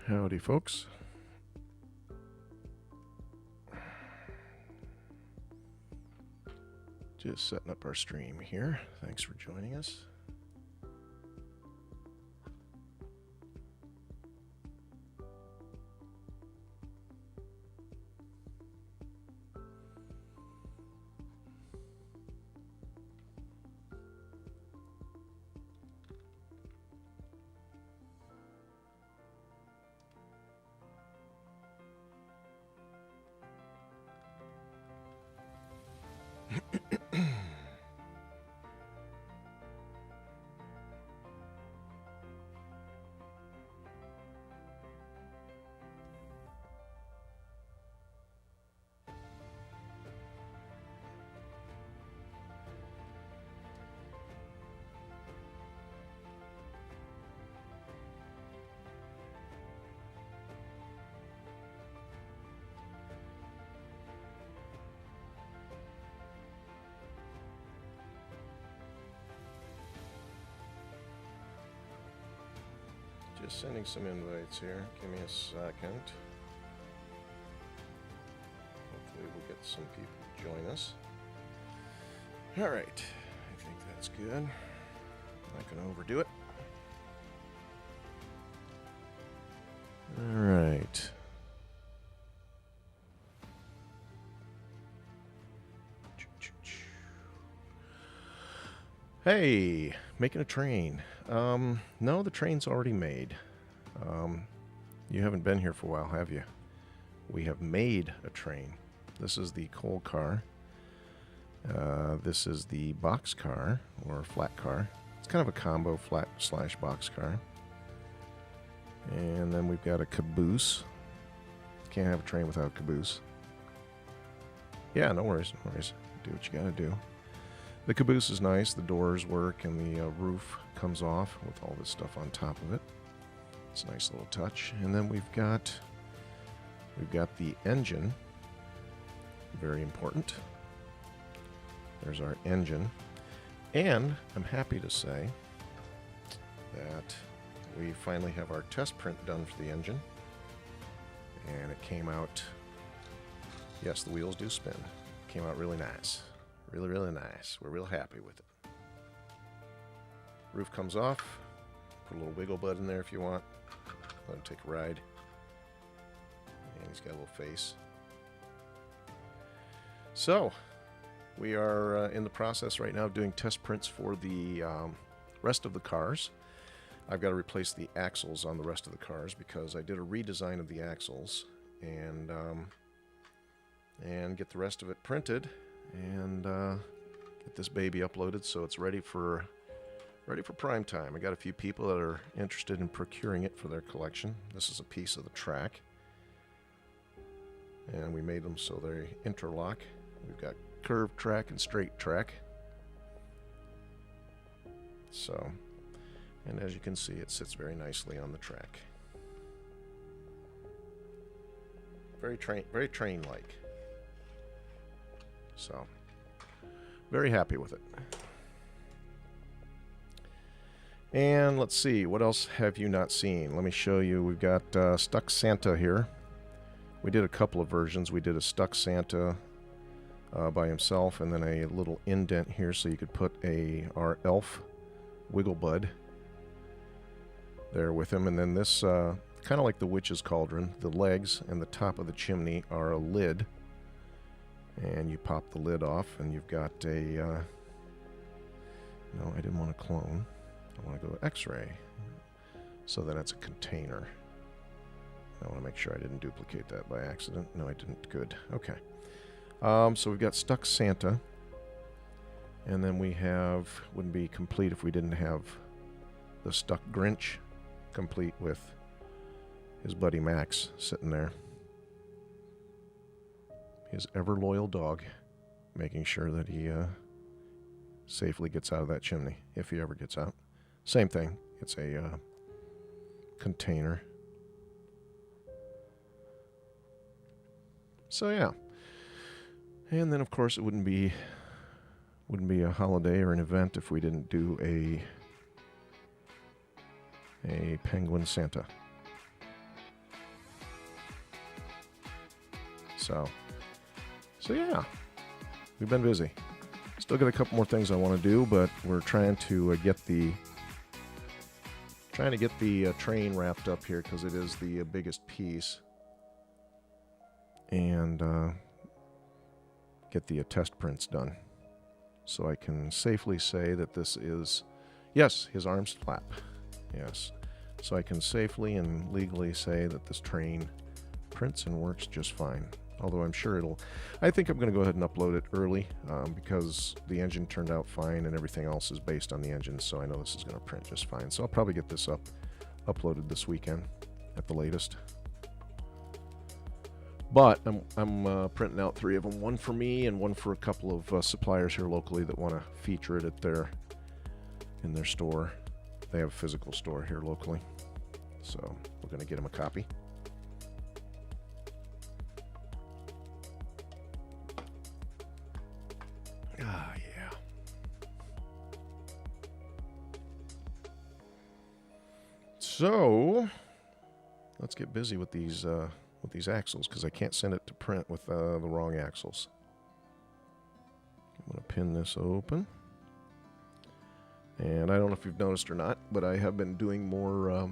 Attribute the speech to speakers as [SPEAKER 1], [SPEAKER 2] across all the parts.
[SPEAKER 1] Howdy, folks. Just setting up our stream here. Thanks for joining us. Just sending some invites here. Give me a second. Hopefully we'll get some people to join us. All right. I think that's good. Not going to overdo it. All right. Hey, making a train. No, the train's already made. You haven't been here for a while, have you? We have made a train. This is the coal car. This is the box car, or flat car. It's kind of a combo, flat / box car. And then we've got a caboose. Can't have a train without a caboose. Yeah, no worries, no worries. Do what you gotta do. The caboose is nice. The doors work and the roof comes off with all this stuff on top of it. It's a nice little touch. And then we've got the engine. Very important. There's our engine. And I'm happy to say that we finally have our test print done for the engine. And it came out, yes, the wheels do spin. It came out really nice. Really, really nice. We're real happy with it. Roof comes off. Put a little wiggle bud in there if you want. Let him take a ride. And he's got a little face. So, we are in the process right now of doing test prints for the rest of the cars. I've got to replace the axles on the rest of the cars because I did a redesign of the axles and get the rest of it printed and get this baby uploaded so it's ready for prime time. I got a few people that are interested in procuring it for their collection. This is a piece of the track, and we made them so they interlock. We've got curved track and straight track. So, and as you can see, it sits very nicely on the track. Very train-like. So, very happy with it. And let's see, what else have you not seen? Let me show you. We've got Stuck Santa here. We did a couple of versions. We did a Stuck Santa by himself, and then a little indent here so you could put our elf wiggle bud there with him. And then this, kind of like the witch's cauldron, the legs and the top of the chimney are a lid. And you pop the lid off, and you've got a, no, I didn't want to clone. I want to go X-ray. So then it's a container. I want to make sure I didn't duplicate that by accident. No, I didn't. Good. Okay. So we've got Stuck Santa. And then we have, wouldn't be complete if we didn't have the Stuck Grinch, complete with his buddy Max sitting there. His ever-loyal dog, making sure that he safely gets out of that chimney, if he ever gets out. Same thing. It's a container. So yeah. And then, of course, it wouldn't be a holiday or an event if we didn't do a penguin Santa. So yeah, we've been busy. Still got a couple more things I want to do, but we're trying to get the train wrapped up here because it is the biggest piece, and get the test prints done, so I can safely say that this is, yes, his arms flap, yes, so I can safely and legally say that this train prints and works just fine. Although I'm sure I think I'm going to go ahead and upload it early because the engine turned out fine and everything else is based on the engine, so I know this is going to print just fine. So I'll probably get this uploaded this weekend at the latest. But I'm printing out 3 of them, one for me and one for a couple of suppliers here locally that want to feature it in their store. They have a physical store here locally, so we're going to get them a copy. Ah, yeah. So let's get busy with these axles, because I can't send it to print with the wrong axles. I'm going to pin this open. And I don't know if you've noticed or not, but I have been doing more.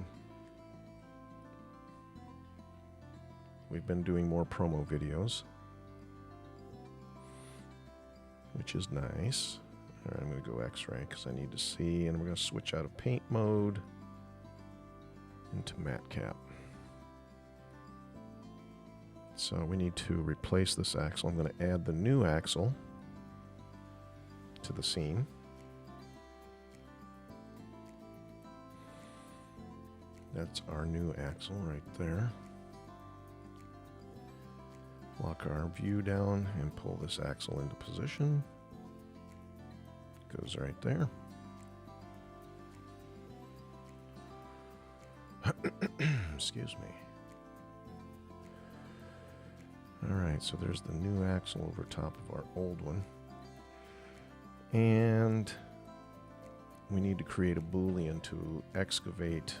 [SPEAKER 1] We've been doing more promo videos, which is nice. All right, I'm going to go X-ray because I need to see, and we're going to switch out of paint mode into matte cap. So we need to replace this axle. I'm going to add the new axle to the scene. That's our new axle right there. Lock our view down and pull this axle into position. Goes right there. Excuse me. Alright, so there's the new axle over top of our old one. And we need to create a Boolean to excavate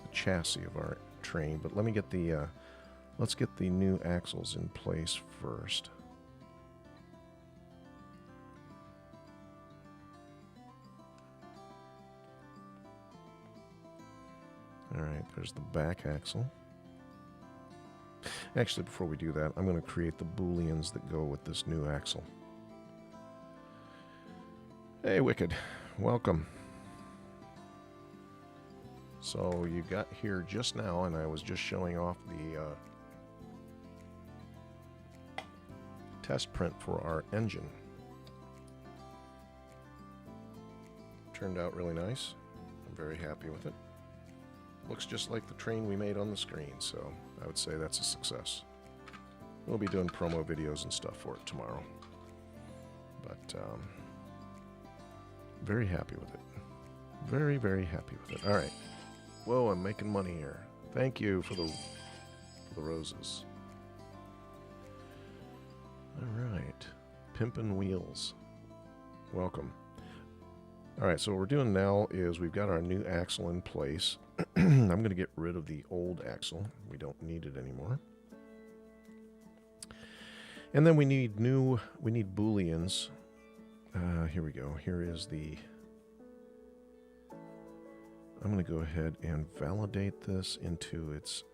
[SPEAKER 1] the chassis of our train. But let me get the let's get the new axles in place first. Alright, there's the back axle. Actually, before we do that, I'm going to create the Booleans that go with this new axle. Hey, Wicked. Welcome. So you got here just now, and I was just showing off the test print for our engine. Turned out really nice. I'm very happy with it. Looks just like the train we made on the screen, so I would say that's a success. We'll be doing promo videos and stuff for it tomorrow. But very happy with it. Very, very happy with it. All right. Whoa, I'm making money here. Thank you for the roses. All right. Pimpin' Wheels. Welcome. All right, so what we're doing now is we've got our new axle in place. I'm going to get rid of the old axle. We don't need it anymore. And then we need Booleans. Here we go. Here is the... I'm going to go ahead and validate this into its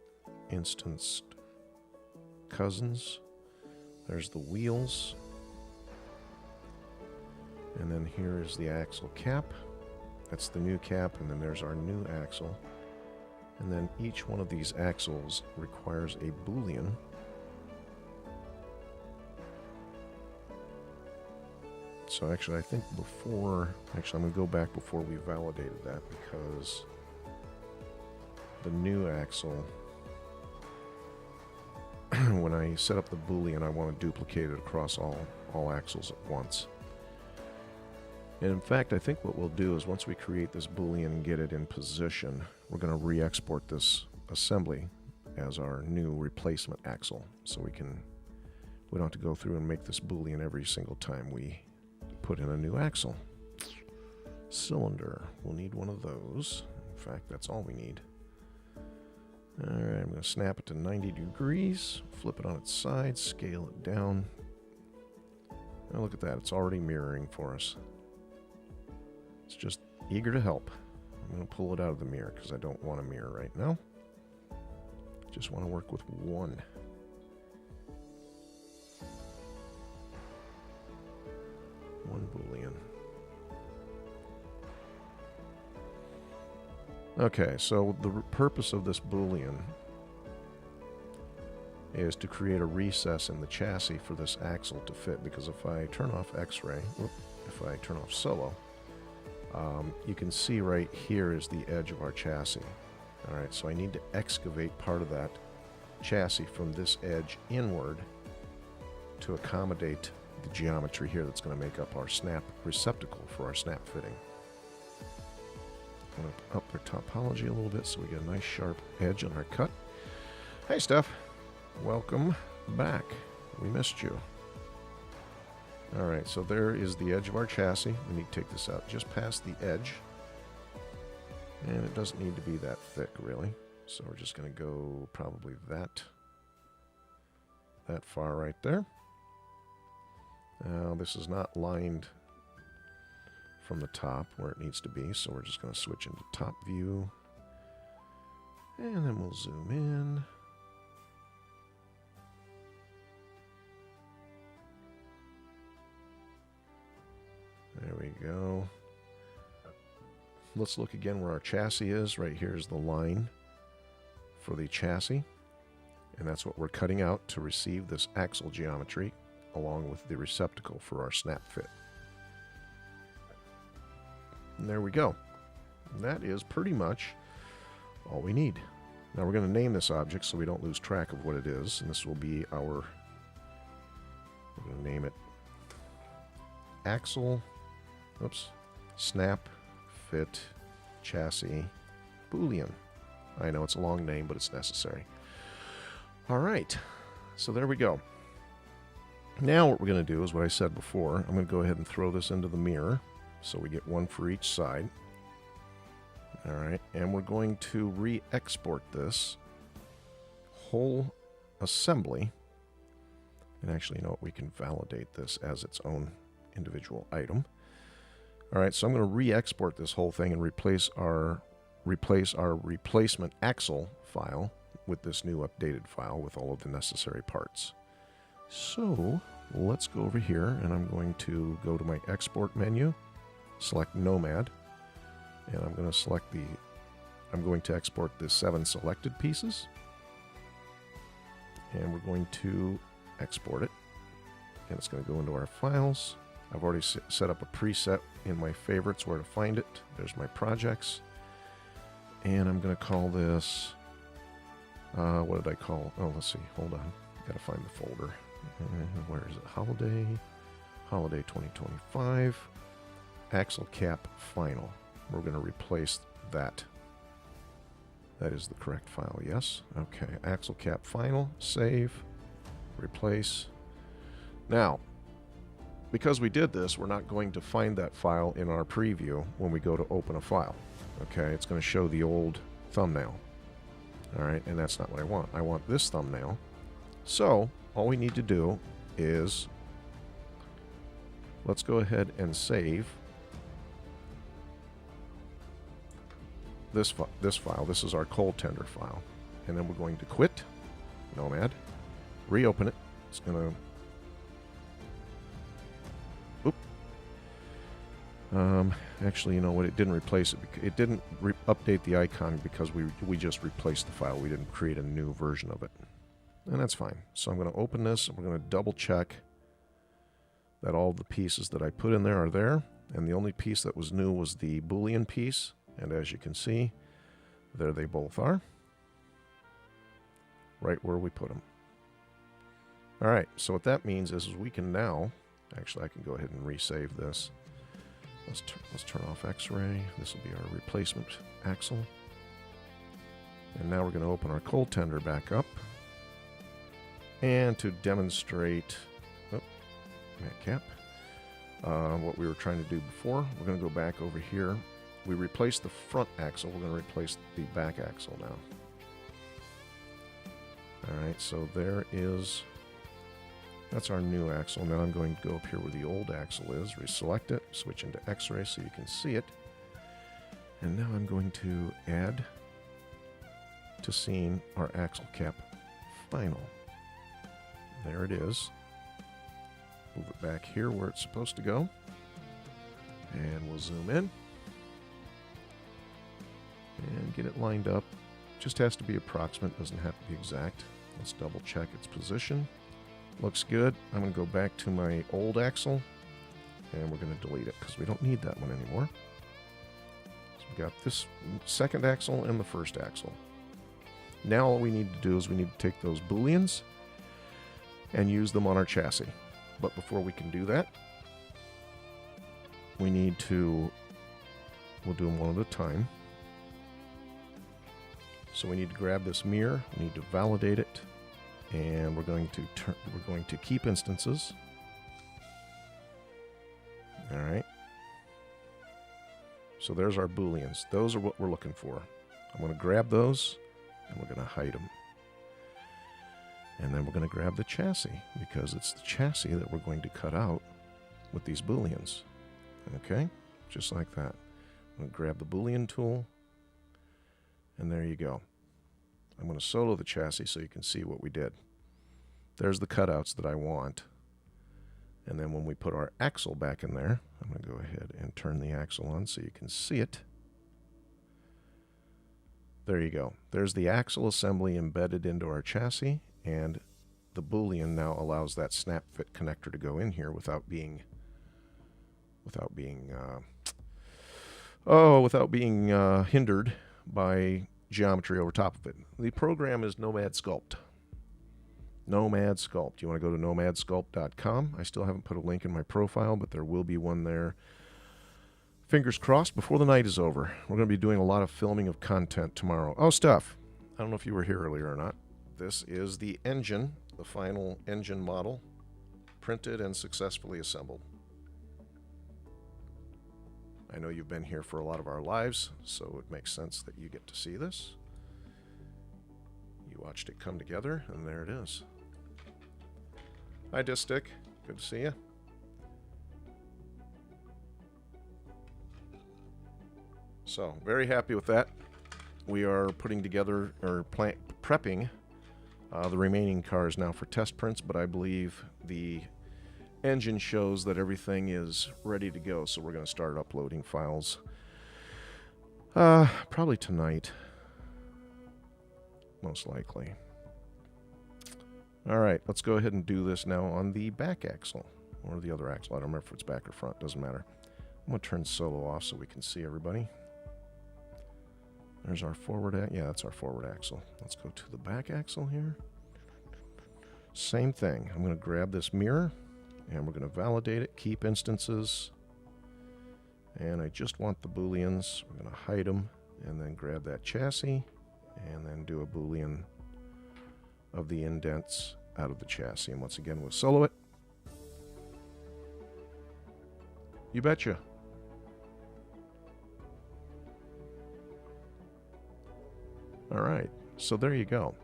[SPEAKER 1] instanced cousins. There's the wheels. And then here is the axle cap. That's the new cap, and then there's our new axle. And then each one of these axles requires a Boolean. So actually, I think before... Actually, I'm going to go back before we validated that, because the new axle... when I set up the Boolean, I want to duplicate it across all axles at once. And in fact, I think what we'll do is once we create this Boolean and get it in position, we're going to re-export this assembly as our new replacement axle. So we don't have to go through and make this Boolean every single time we put in a new axle. Cylinder. We'll need one of those. In fact, that's all we need. Alright, I'm going to snap it to 90 degrees, flip it on its side, scale it down. Oh, look at that, it's already mirroring for us. It's just eager to help. I'm going to pull it out of the mirror because I don't want a mirror right now. Just want to work with one. One Boolean. Okay, so the purpose of this Boolean is to create a recess in the chassis for this axle to fit, because if I turn off X-ray, if I turn off solo, you can see right here is the edge of our chassis. Alright, so I need to excavate part of that chassis from this edge inward to accommodate the geometry here that's going to make up our snap receptacle for our snap fitting. I'm going to up our topology a little bit so we get a nice sharp edge on our cut. Hey Steph, welcome back. We missed you. Alright, so there is the edge of our chassis. We need to take this out just past the edge. And it doesn't need to be that thick, really. So we're just going to go probably that far right there. Now, this is not lined from the top where it needs to be, so we're just going to switch into top view. And then we'll zoom in. There we go. Let's look again where our chassis is. Right here is the line for the chassis. And that's what we're cutting out to receive this axle geometry along with the receptacle for our snap fit. And there we go. And that is pretty much all we need. Now we're going to name this object so we don't lose track of what it is. And this will be our, we're going to name it axle, snap fit chassis Boolean. I know it's a long name, but it's necessary. All right, so there we go. Now what we're going to do is what I said before. I'm going to go ahead and throw this into the mirror so we get one for each side. All right, and we're going to re-export this whole assembly. And actually, you know what, we can validate this as its own individual item. All right, so I'm going to re-export this whole thing and replace our replacement axle file with this new updated file with all of the necessary parts. So let's go over here, and I'm going to go to my export menu, select Nomad, and I'm going to export the 7 selected pieces, and we're going to export it, and it's going to go into our files. I've already set up a preset in my favorites where to find it. There's my projects, and I'm going to call this, what did I call? Oh, let's see, hold on, gotta find the folder. Where is it? Holiday 2025, axle cap final. We're going to replace that. That is the correct file, yes. Okay, axle cap final, save, replace. Now, because we did this, we're not going to find that file in our preview when we go to open a file. Okay, it's going to show the old thumbnail. All right, and that's not what I want. I want this thumbnail. So all we need to do is, let's go ahead and save this file. This is our coal tender file. And then we're going to quit Nomad, reopen it. It's going to, actually, you know what? It didn't replace it. It didn't update the icon because we just replaced the file. We didn't create a new version of it. And that's fine. So I'm going to open this, and we're going to double check that all the pieces that I put in there are there. And the only piece that was new was the Boolean piece. And as you can see, there they both are. Right where we put them. All right, so what that means is we can now, actually I can go ahead and resave this. Let's turn off X-ray. This will be our replacement axle. And now we're going to open our coal tender back up. And to demonstrate what we were trying to do before, we're going to go back over here. We replaced the front axle. We're going to replace the back axle now. Alright, so there is, that's our new axle. Now I'm going to go up here where the old axle is, reselect it, switch into X-ray so you can see it. And now I'm going to add to scene our axle cap final. There it is. Move it back here where it's supposed to go. And we'll zoom in. And get it lined up. Just has to be approximate, doesn't have to be exact. Let's double check its position. Looks good. I'm going to go back to my old axle. And we're going to delete it because we don't need that one anymore. So we got this second axle and the first axle. Now all we need to do is we need to take those booleans and use them on our chassis. But before we can do that, we need to, we'll do them one at a time. So we need to grab this mirror, we need to validate it, and we're going to keep instances. All right. So there's our booleans. Those are what we're looking for. I'm going to grab those and we're going to hide them. And then we're going to grab the chassis because it's the chassis that we're going to cut out with these booleans. Okay, just like that. I'm going to grab the boolean tool, and there you go. I'm going to solo the chassis so you can see what we did. There's the cutouts that I want. And then when we put our axle back in there, I'm going to go ahead and turn the axle on so you can see it. There you go. There's the axle assembly embedded into our chassis, and the boolean now allows that snap fit connector to go in here without being hindered by geometry over top of it. The program is Nomad Sculpt. Nomad Sculpt. You want to go to nomadsculpt.com. I still haven't put a link in my profile, but there will be one there. Fingers crossed before the night is over. We're going to be doing a lot of filming of content tomorrow. Oh, stuff. I don't know if you were here earlier or not. This is the engine, the final engine model, printed and successfully assembled. I know you've been here for a lot of our lives, so it makes sense that you get to see this. You watched it come together, and there it is. Hi, Distic. Good to see you. So, very happy with that. We are putting together, or prepping the remaining cars now for test prints, but I believe the engine shows that everything is ready to go, so we're going to start uploading files probably tonight, most likely. All right, let's go ahead and do this now on the back axle, or the other axle. I don't remember if it's back or front, doesn't matter. I'm going to turn solo off so we can see everybody. There's our forward axle. Yeah, that's our forward axle. Let's go to the back axle here. Same thing. I'm going to grab this mirror, and we're going to validate it, keep instances, and I just want the booleans. We're going to hide them, and then grab that chassis, and then do a boolean of the indents out of the chassis. And once again, we'll solo it. You betcha. All right, so there you go.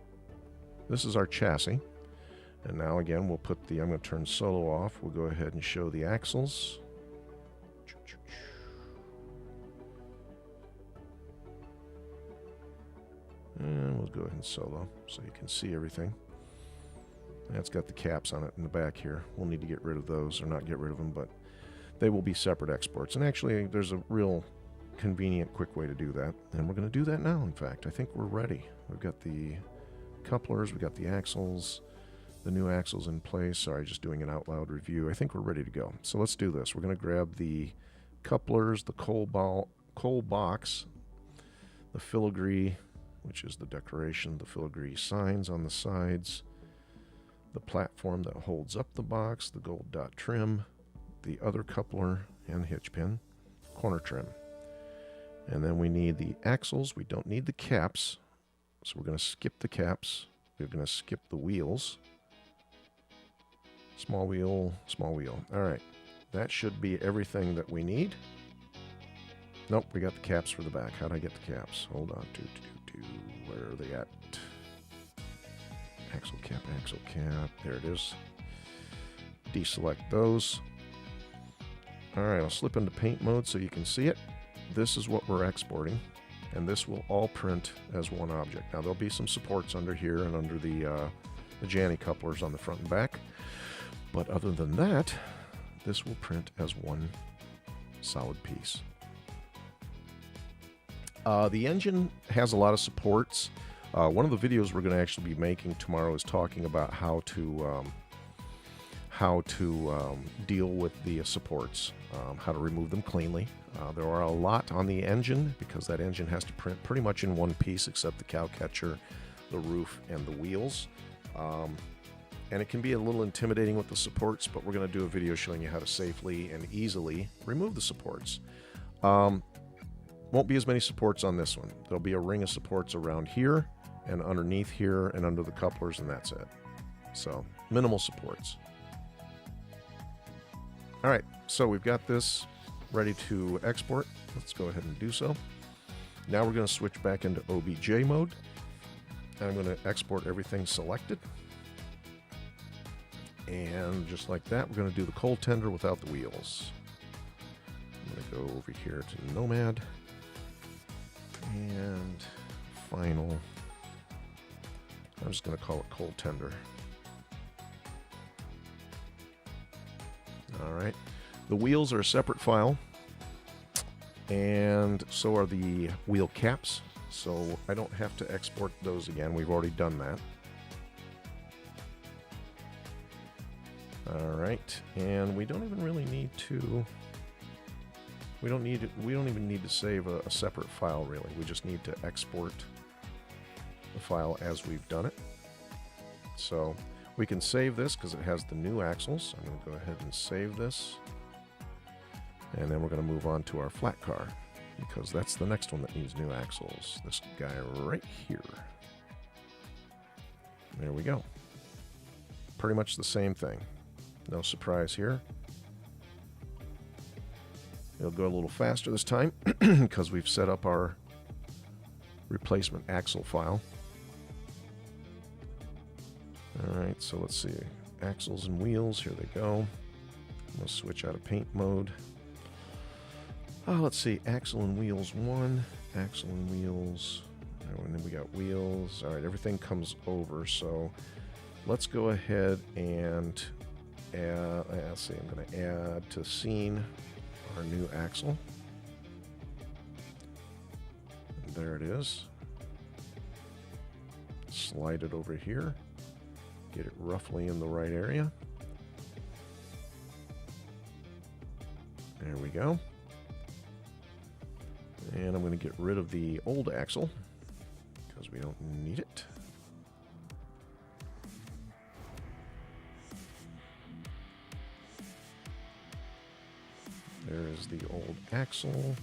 [SPEAKER 1] This is our chassis. And now again, we'll put the, I'm going to turn solo off. We'll go ahead and show the axles. And we'll go ahead and solo so you can see everything. That's got the caps on it in the back here. We'll need to get rid of those, or not get rid of them, but they will be separate exports. And actually, there's a real convenient, quick way to do that. And we're going to do that now, in fact. I think we're ready. We've got the couplers, we've got the axles, the new axles in place. Sorry, just doing an out loud review. I think we're ready to go. So let's do this. We're going to grab the couplers, the coal box, the filigree, which is the decoration, the filigree signs on the sides, the platform that holds up the box, the gold dot trim, the other coupler and hitch pin, corner trim. And then we need the axles. We don't need the caps, so we're going to skip the caps. We're going to skip the wheels. Small wheel, small wheel. All right, that should be everything that we need. Nope, we got the caps for the back. How'd I get the caps? Hold on. Where are they at? Axle cap, axle cap. There it is. Deselect those. Alright, I'll slip into paint mode so you can see it. This is what we're exporting, and this will all print as one object. Now there'll be some supports under here and under the Janny couplers on the front and back, but other than that, this will print as one solid piece. The engine has a lot of supports. One of the videos we're going to actually be making tomorrow is talking about how to deal with the supports, how to remove them cleanly. There are a lot on the engine because that engine has to print pretty much in one piece except the cow catcher, the roof, and the wheels. And it can be a little intimidating with the supports, but we're going to do a video showing you how to safely and easily remove the supports. Won't be as many supports on this one. There'll be a ring of supports around here and underneath here and under the couplers, and that's it. So minimal supports. All right, so we've got this ready to export. Let's go ahead and do so. Now we're going to switch back into OBJ mode. And I'm going to export everything selected. And just like that, we're going to do the coal tender without the wheels. I'm going to go over here to Nomad. And final. I'm just going to call it coal tender. All right. The wheels are a separate file. And so are the wheel caps. So I don't have to export those again. We've already done that. All right. And we don't even really need to... We don't even need to save a separate file, really. We just need to export the file as we've done it. So we can save this because it has the new axles. I'm going to go ahead and save this. And then we're going to move on to our flat car because that's the next one that needs new axles. This guy right here. There we go. Pretty much the same thing. No surprise here. It'll go a little faster this time because we've set up our replacement axle file. Alright, so let's see. Axles and wheels, here they go. We'll switch out of paint mode. Let's see, axle and wheels 1, axle and wheels, and then we got wheels. Alright, everything comes over, so let's go ahead and add, let's see, I'm going to add to scene our new axle. And there it is. Slide it over here. Get it roughly in the right area. There we go. And I'm going to get rid of the old axle because we don't need it. There is the old axle.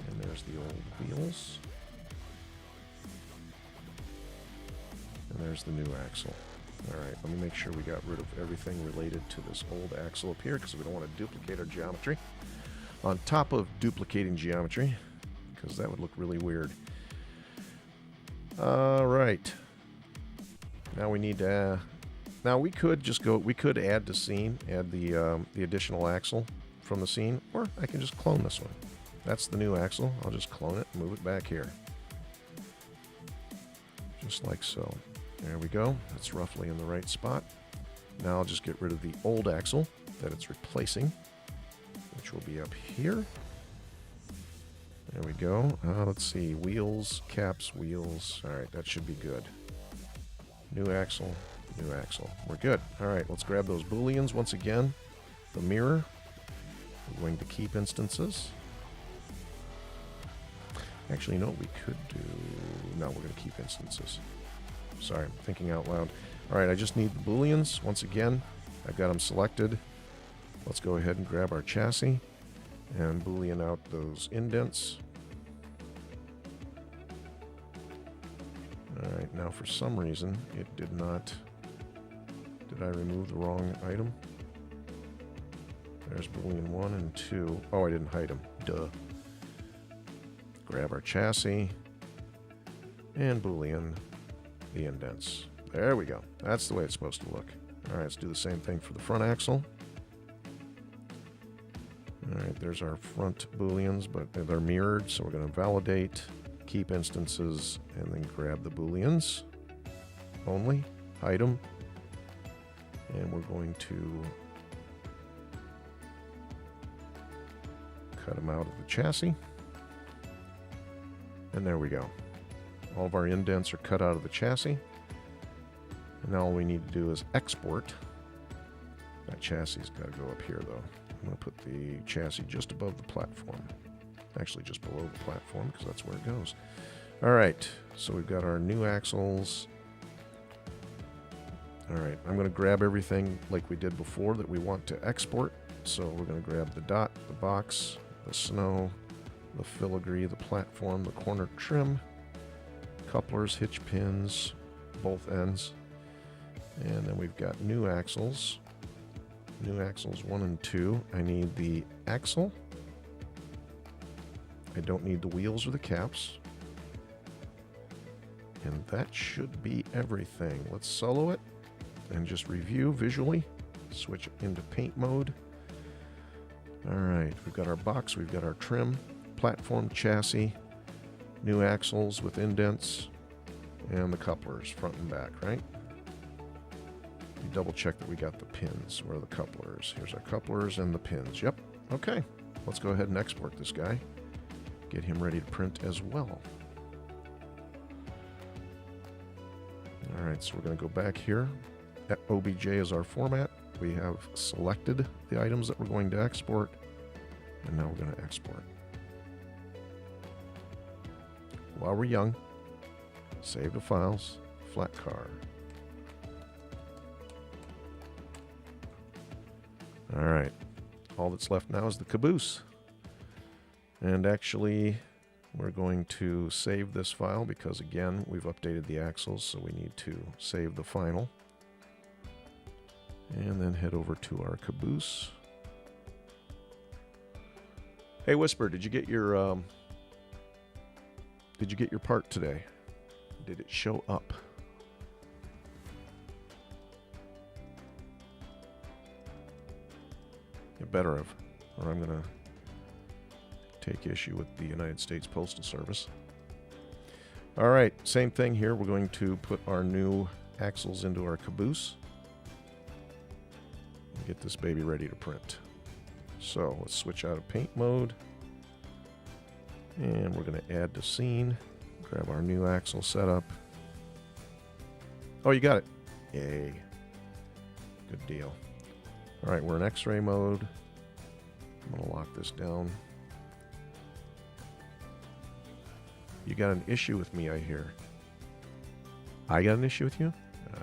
[SPEAKER 1] And there's the old wheels. And there's the new axle. Alright, let me make sure we got rid of everything related to this old axle up here because we don't want to duplicate our geometry. On top of duplicating geometry, because that would look really weird. Alright. Now we need to... Now we could just go, we could add to scene, add the additional axle from the scene, or I can just clone this one. That's the new axle. I'll just clone it and move it back here. Just like so. There we go. That's roughly in the right spot. Now I'll just get rid of the old axle that it's replacing, which will be up here. There we go. Let's see. Wheels, caps, wheels. All right, that should be good. New axle. New axle. We're good. All right, let's grab those booleans once again. The mirror. We're going to keep instances. Actually, you know what we could do? No, we're going to keep instances. Sorry, I'm thinking out loud. All right, I just need the booleans once again. I've got them selected. Let's go ahead and grab our chassis and boolean out those indents. All right, now for some reason it did not. Did I remove the wrong item? There's boolean 1 and 2. Oh, I didn't hide them. Duh. Grab our chassis and boolean the indents. There we go. That's the way it's supposed to look. All right, let's do the same thing for the front axle. All right, there's our front booleans, but they're mirrored, so we're going to validate, keep instances, and then grab the booleans only, hide them, and we're going to cut them out of the chassis. And there we go. All of our indents are cut out of the chassis. And now all we need to do is export. That chassis has got to go up here, though. I'm going to put the chassis just above the platform. Actually, just below the platform, because that's where it goes. All right, so we've got our new axles. All right, I'm going to grab everything like we did before that we want to export. So we're going to grab the dot, the box, the snow, the filigree, the platform, the corner trim, couplers, hitch pins, both ends. And then we've got new axles. New axles 1 and 2. I need the axle. I don't need the wheels or the caps. And that should be everything. Let's solo it and just review visually. Switch into paint mode. All right, we've got our box, we've got our trim, platform, chassis, new axles with indents, and the couplers front and back, right? You double check that we got the pins. Where are the couplers? Here's our couplers and the pins. Yep. Okay. Let's go ahead and export this guy. Get him ready to print as well. All right, so we're going to go back here. OBJ is our format. We have selected the items that we're going to export, and now we're going to export. While we're young, save the files, flat car. All right, all that's left now is the caboose. And actually, we're going to save this file because, again, we've updated the axles, so we need to save the final. And then head over to our caboose. Hey, Whisper, did you get your part today? Did it show up? You better have, or I'm going to take issue with the United States Postal Service. All right, same thing here. We're going to put our new axles into our caboose and get this baby ready to print. So let's switch out of paint mode, and we're going to add to scene. Grab our new axle setup. Oh, you got it. Yay. Good deal. All right, we're in X-ray mode. I'm going to lock this down. You got an issue with me, I hear. I got an issue with you?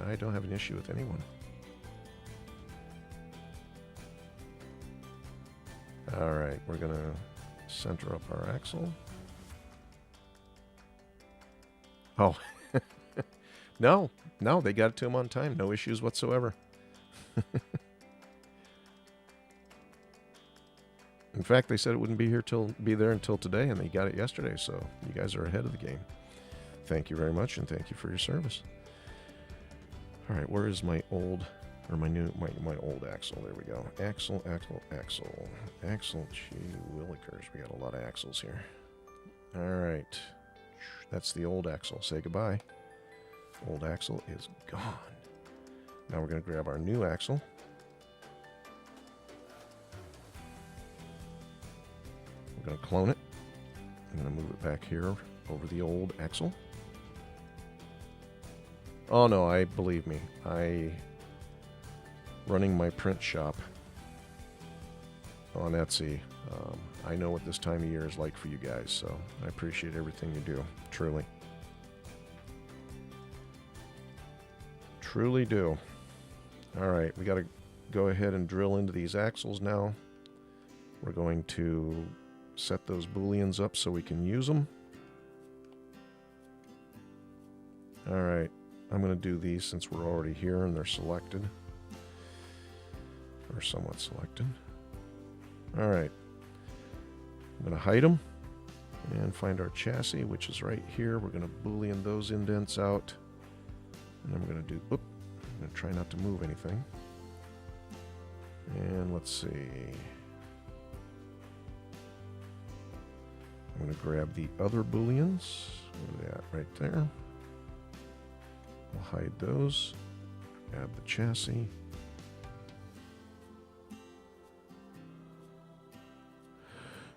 [SPEAKER 1] I don't have an issue with anyone. All right, we're going to center up our axle. Oh, no, they got it to him on time. No issues whatsoever. In fact, they said it wouldn't be there until today, and they got it yesterday. So you guys are ahead of the game. Thank you very much, and thank you for your service. All right, where is my old, or my old axle? There we go. Axle. Gee willikers, we got a lot of axles here. All right, that's the old axle. Say goodbye. Old axle is gone. Now we're going to grab our new axle. I'm going to clone it. I'm going to move it back here over the old axle. Oh no, believe me, running my print shop on Etsy, I know what this time of year is like for you guys, so I appreciate everything you do, truly. Truly do. All right, we got to go ahead and drill into these axles now. We're going to set those booleans up so we can use them. All right, I'm going to do these since we're already here and they're selected, or somewhat selected. All right, I'm going to hide them and find our chassis, which is right here. We're going to boolean those indents out. And I'm going to do, I'm going to try not to move anything. And let's see. I'm going to grab the other booleans. What are they at? Right there. We'll hide those. Add the chassis.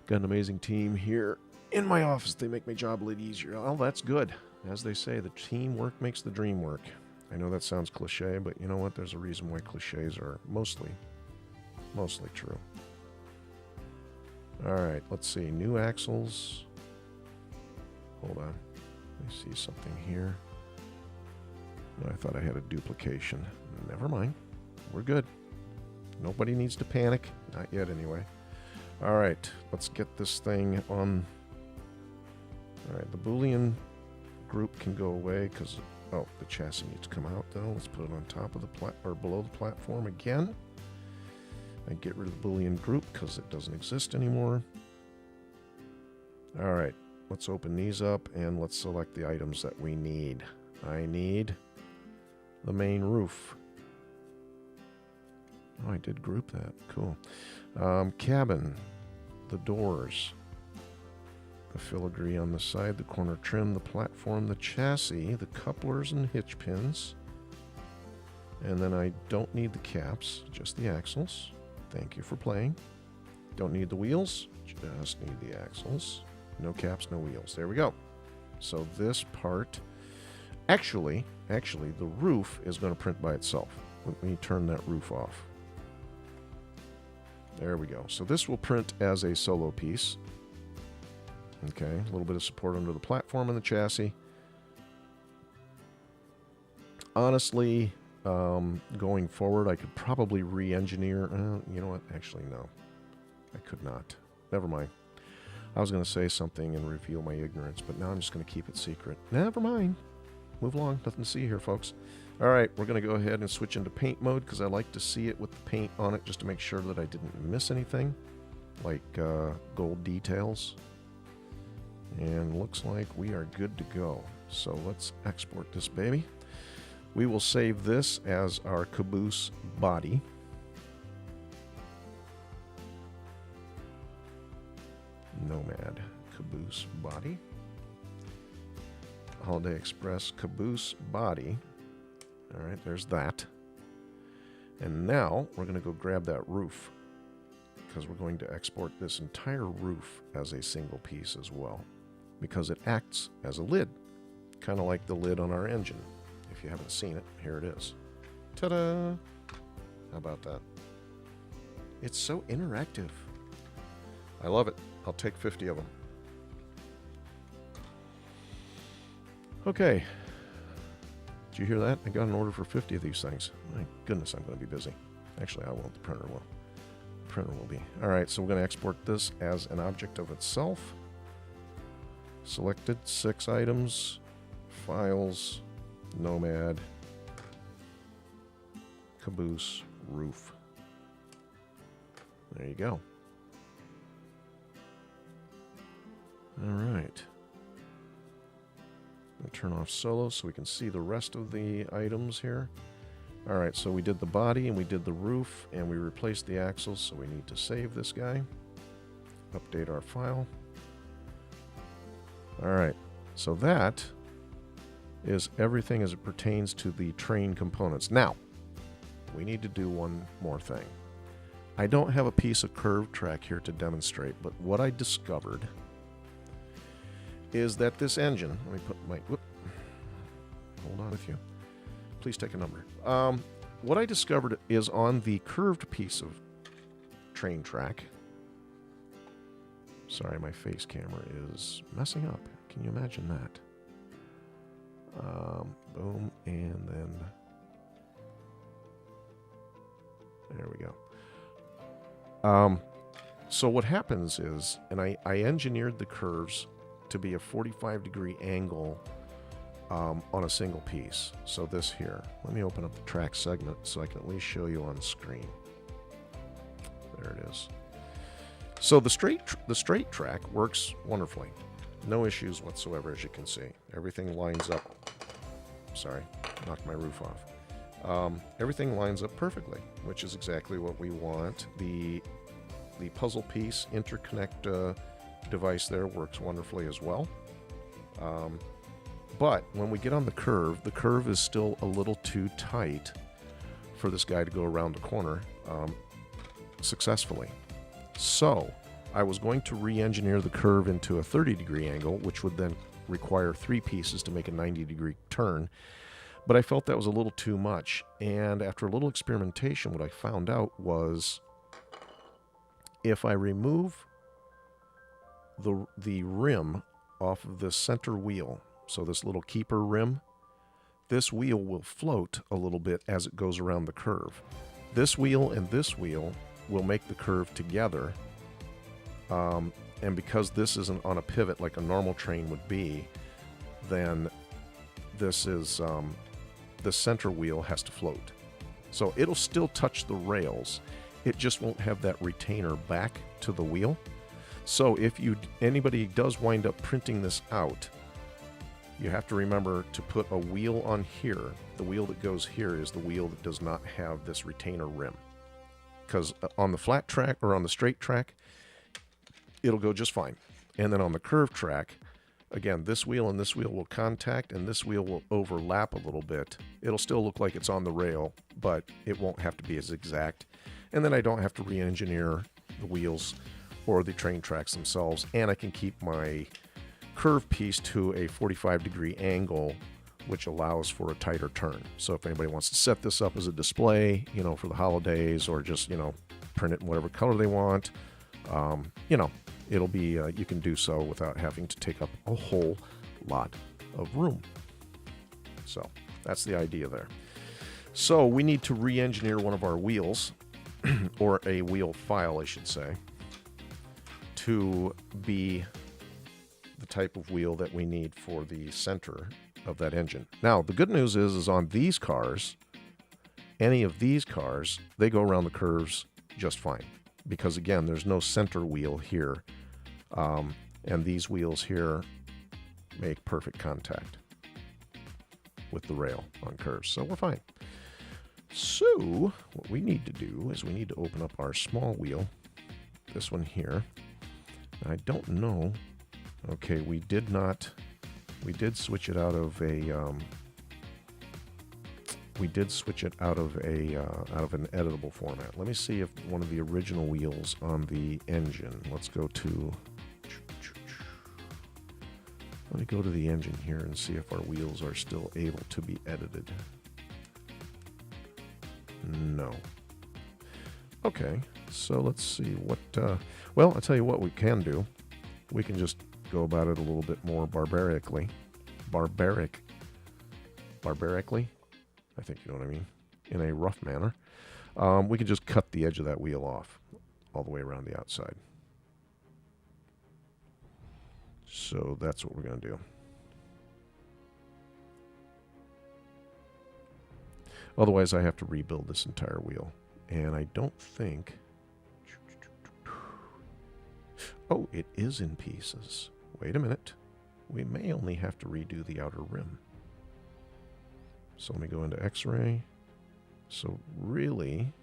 [SPEAKER 1] Got an amazing team here in my office. They make my job a little easier. Oh, that's good. As they say, the teamwork makes the dream work. I know that sounds cliche, but you know what? There's a reason why cliches are mostly true. All right, let's see. New axles. Hold on. Let me see something here. No, I thought I had a duplication. Never mind. We're good. Nobody needs to panic. Not yet, anyway. All right, let's get this thing on. All right, the Boolean group can go away because, oh, the chassis needs to come out, though. Let's put it on top of the or below the platform again. And get rid of the Boolean group because it doesn't exist anymore. All right, let's open these up and let's select the items that we need. I need the main roof. Oh, I did group that. Cool. Cabin, the doors, the filigree on the side, the corner trim, the platform, the chassis, the couplers and hitch pins. And then I don't need the caps, just the axles. Thank you for playing. Don't need the wheels, just need the axles. No caps, no wheels. There we go. So this part, actually, the roof is going to print by itself. Let me turn that roof off. There we go. So this will print as a solo piece. Okay, a little bit of support under the platform and the chassis. Honestly, going forward, I could probably re-engineer. You know what? Actually, no. I could not. Never mind. I was going to say something and reveal my ignorance, but now I'm just going to keep it secret. Never mind. Move along. Nothing to see here, folks. All right, we're going to go ahead and switch into paint mode because I like to see it with the paint on it just to make sure that I didn't miss anything, like gold details. And looks like we are good to go. So let's export this baby. We will save this as our caboose body. Nomad caboose body. Holiday Express caboose body. All right, there's that. And now we're going to go grab that roof because we're going to export this entire roof as a single piece as well because it acts as a lid, kind of like the lid on our engine. If you haven't seen it, here it is. Ta-da! How about that? It's so interactive. I love it. I'll take 50 of them. Okay. Did you hear that? I got an order for 50 of these things. My goodness, I'm going to be busy. Actually, I won't. The printer will. The printer will be. All right, so we're going to export this as an object of itself. Selected 6 items, files, Nomad, caboose, roof. There you go. All right. I'll turn off solo so we can see the rest of the items here. All right, so we did the body and we did the roof and we replaced the axles, so we need to save this guy. Update our file. All right, so that is everything as it pertains to the train components. Now, we need to do one more thing. I don't have a piece of curved track here to demonstrate, but what I discovered is that this engine, let me put my, whoop, hold on with you. Please take a number. What I discovered is on the curved piece of train track, sorry, my face camera is messing up. Can you imagine that? Boom, and then there we go. So what happens is, and I engineered the curves to be a 45-degree angle on a single piece. So this here, let me open up the track segment so I can at least show you on screen. There it is. So the straight track works wonderfully. No issues whatsoever, as you can see. Everything lines up. Sorry. knocked my roof off. Everything lines up perfectly, which is exactly what we want. The puzzle piece interconnect device there works wonderfully as well. But when we get on the curve is still a little too tight for this guy to go around the corner successfully. So I was going to re-engineer the curve into a 30-degree angle, which would then require 3 pieces to make a 90-degree turn. But I felt that was a little too much. And after a little experimentation, what I found out was if I remove the rim off of this center wheel, so this little keeper rim, this wheel will float a little bit as it goes around the curve. This wheel and this wheel will make the curve together. And because this isn't on a pivot like a normal train would be, then this is the center wheel has to float. So it'll still touch the rails. It just won't have that retainer back to the wheel. So if anybody does wind up printing this out, you have to remember to put a wheel on here. The wheel that goes here is the wheel that does not have this retainer rim. Because on the flat track or on the straight track, it'll go just fine. And then on the curve track, again, this wheel and this wheel will contact and this wheel will overlap a little bit. It'll still look like it's on the rail, but it won't have to be as exact. And then I don't have to re-engineer the wheels or the train tracks themselves. And I can keep my curve piece to a 45-degree angle, which allows for a tighter turn. So if anybody wants to set this up as a display, for the holidays, or just, print it in whatever color they want, it'll be, you can do so without having to take up a whole lot of room. So that's the idea there. So we need to re-engineer one of our wheels, or a wheel file, I should say, to be the type of wheel that we need for the center of that engine. Now, the good news is on these cars, any of these cars, they go around the curves just fine. Because again, there's no center wheel here. And these wheels here make perfect contact with the rail on curves. So we're fine. So what we need to do is we need to open up our small wheel. This one here. I don't know. Okay, we did switch it out of a out of an editable format. Let me see if one of the original wheels on the engine. Let me go to the engine here and see if our wheels are still able to be edited. No. Okay, so let's see what, well, I'll tell you what we can do. We can just go about it a little bit more barbarically. Barbarically? I think you know what I mean. In a rough manner. We can just cut the edge of that wheel off all the way around the outside. So that's what we're going to do. Otherwise, I have to rebuild this entire wheel. And I don't think... Oh, it is in pieces. Wait a minute. We may only have to redo the outer rim. So let me go into X-ray. So really...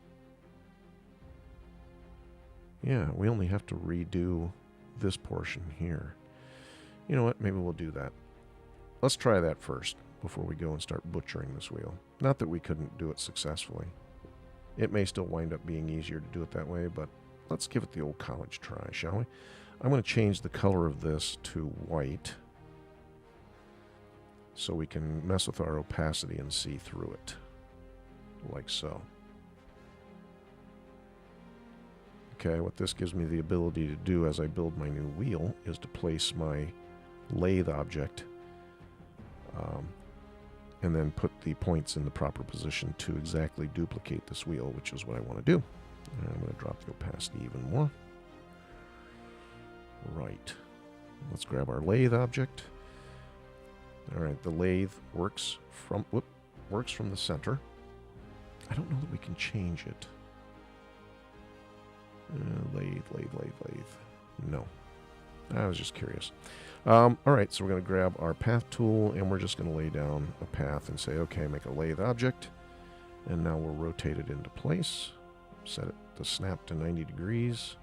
[SPEAKER 1] Yeah, we only have to redo this portion here. You know what? Maybe we'll do that. Let's try that first before we go and start butchering this wheel. Not that we couldn't do it successfully. It may still wind up being easier to do it that way, but let's give it the old college try, shall we? I'm going to change the color of this to white so we can mess with our opacity and see through it, like so. Okay, what this gives me the ability to do as I build my new wheel is to place my lathe object and then put the points in the proper position to exactly duplicate this wheel, which is what I want to do. And I'm going to drop the opacity even more. Right. Let's grab our lathe object. All right, the lathe works from the center. I don't know that we can change it. Lathe. No. I was just curious. All right, so we're going to grab our path tool, and we're just going to lay down a path and say, okay, make a lathe object. And now we'll rotate it into place. Set it to snap to 90 degrees.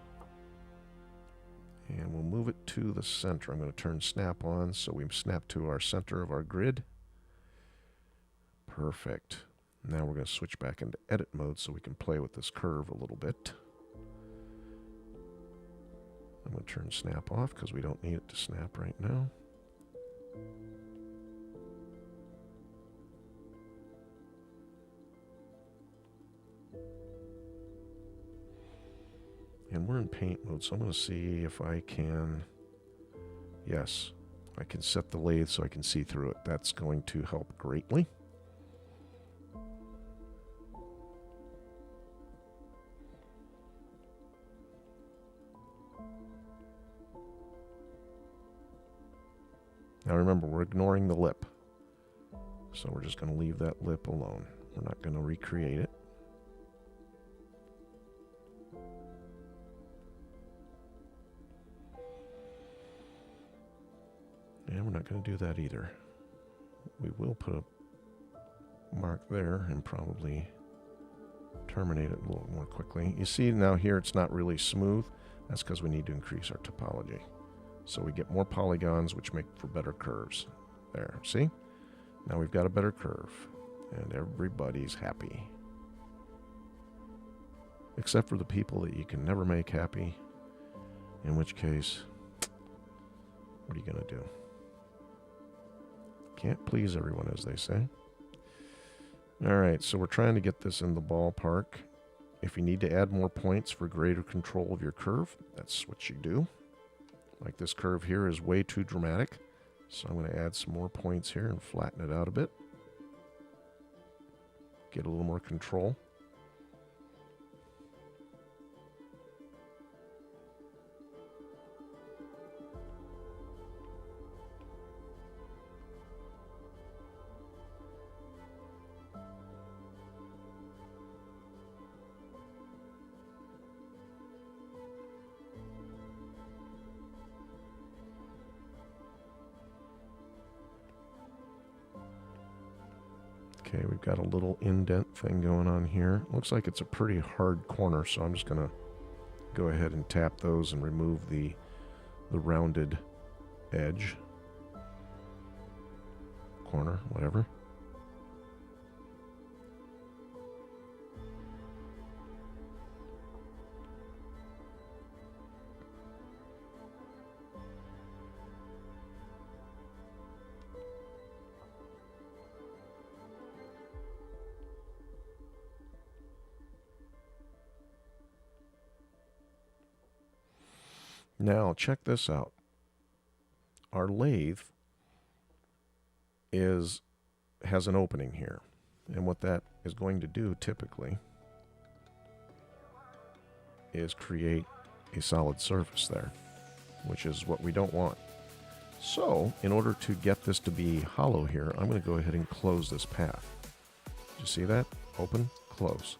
[SPEAKER 1] And we'll move it to the center. I'm going to turn snap on so we snap to our center of our grid. Perfect. Now we're going to switch back into edit mode so we can play with this curve a little bit. I'm going to turn snap off because we don't need it to snap right now. And we're in paint mode, so I'm going to see if I can... Yes, I can set the lathe so I can see through it. That's going to help greatly. Now remember, we're ignoring the lip. So we're just going to leave that lip alone. We're not going to recreate it. And we're not going to do that either. We will put a mark there and probably terminate it a little more quickly. You see now here it's not really smooth. That's because we need to increase our topology. So we get more polygons, which make for better curves. There, see? Now we've got a better curve. And everybody's happy. Except for the people that you can never make happy. In which case, what are you going to do? Can't please everyone, as they say. Alright, so we're trying to get this in the ballpark. If you need to add more points for greater control of your curve, that's what you do. Like this curve here is way too dramatic. So I'm going to add some more points here and flatten it out a bit. Get a little more control. Okay, we've got a little indent thing going on here. Looks like it's a pretty hard corner, so I'm just going to go ahead and tap those and remove the rounded edge. Corner, whatever. Now, check this out. Our lathe has an opening here. And what that is going to do typically is create a solid surface there, which is what we don't want. So, in order to get this to be hollow here, I'm going to go ahead and close this path. Did you see that? Open, close.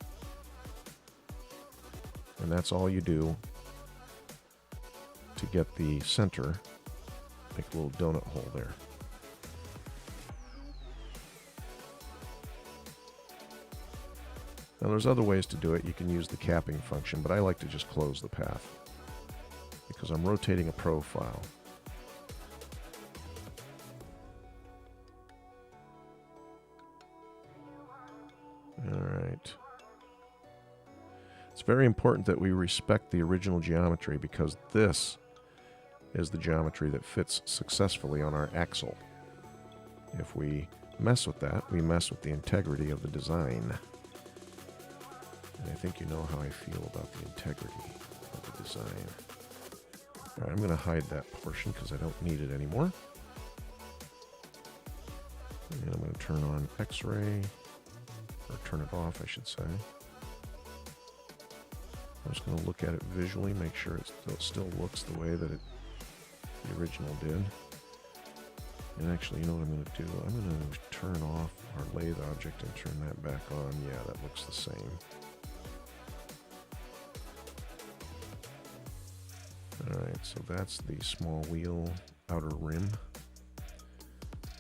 [SPEAKER 1] And that's all you do to get the center, make a little donut hole there. Now there's other ways to do it. You can use the capping function, but I like to just close the path because I'm rotating a profile. All right. It's very important that we respect the original geometry because this is the geometry that fits successfully on our axle. If we mess with that, we mess with the integrity of the design. And I think you know how I feel about the integrity of the design. All right, I'm going to hide that portion because I don't need it anymore. And I'm going to turn on X-ray, or turn it off, I should say. I'm just going to look at it visually, make sure it still looks the way that the original did. And actually, you know what I'm going to do? I'm going to turn off our lathe object and turn that back on. Yeah, that looks the same. Alright, so that's the small wheel outer rim.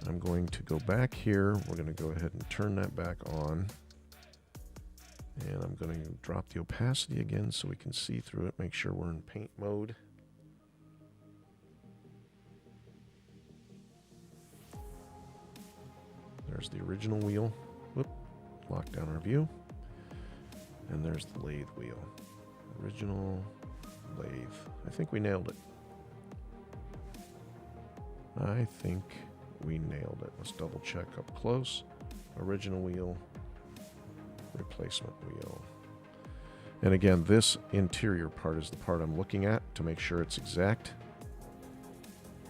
[SPEAKER 1] I'm going to go back here. We're going to go ahead and turn that back on. And I'm going to drop the opacity again so we can see through it. Make sure we're in paint mode. There's the original wheel. Whoop. Lock down our view. And there's the lathe wheel. Original lathe. I think we nailed it. I think we nailed it. Let's double check up close. Original wheel. Replacement wheel. And again, this interior part is the part I'm looking at to make sure it's exact,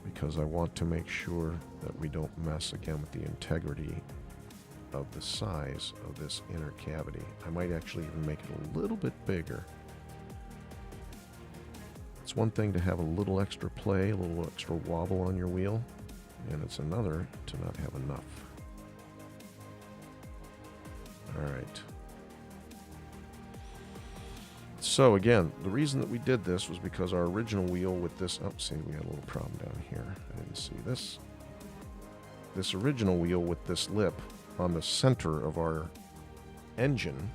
[SPEAKER 1] because I want to make sure that we don't mess again with the integrity of the size of this inner cavity. I might actually even make it a little bit bigger. It's one thing to have a little extra play, a little extra wobble on your wheel, and it's another to not have enough. All right. So again, the reason that we did this was because our original wheel with this, oh, see, we had a little problem down here. I didn't see this. This original wheel with this lip on the center of our engine,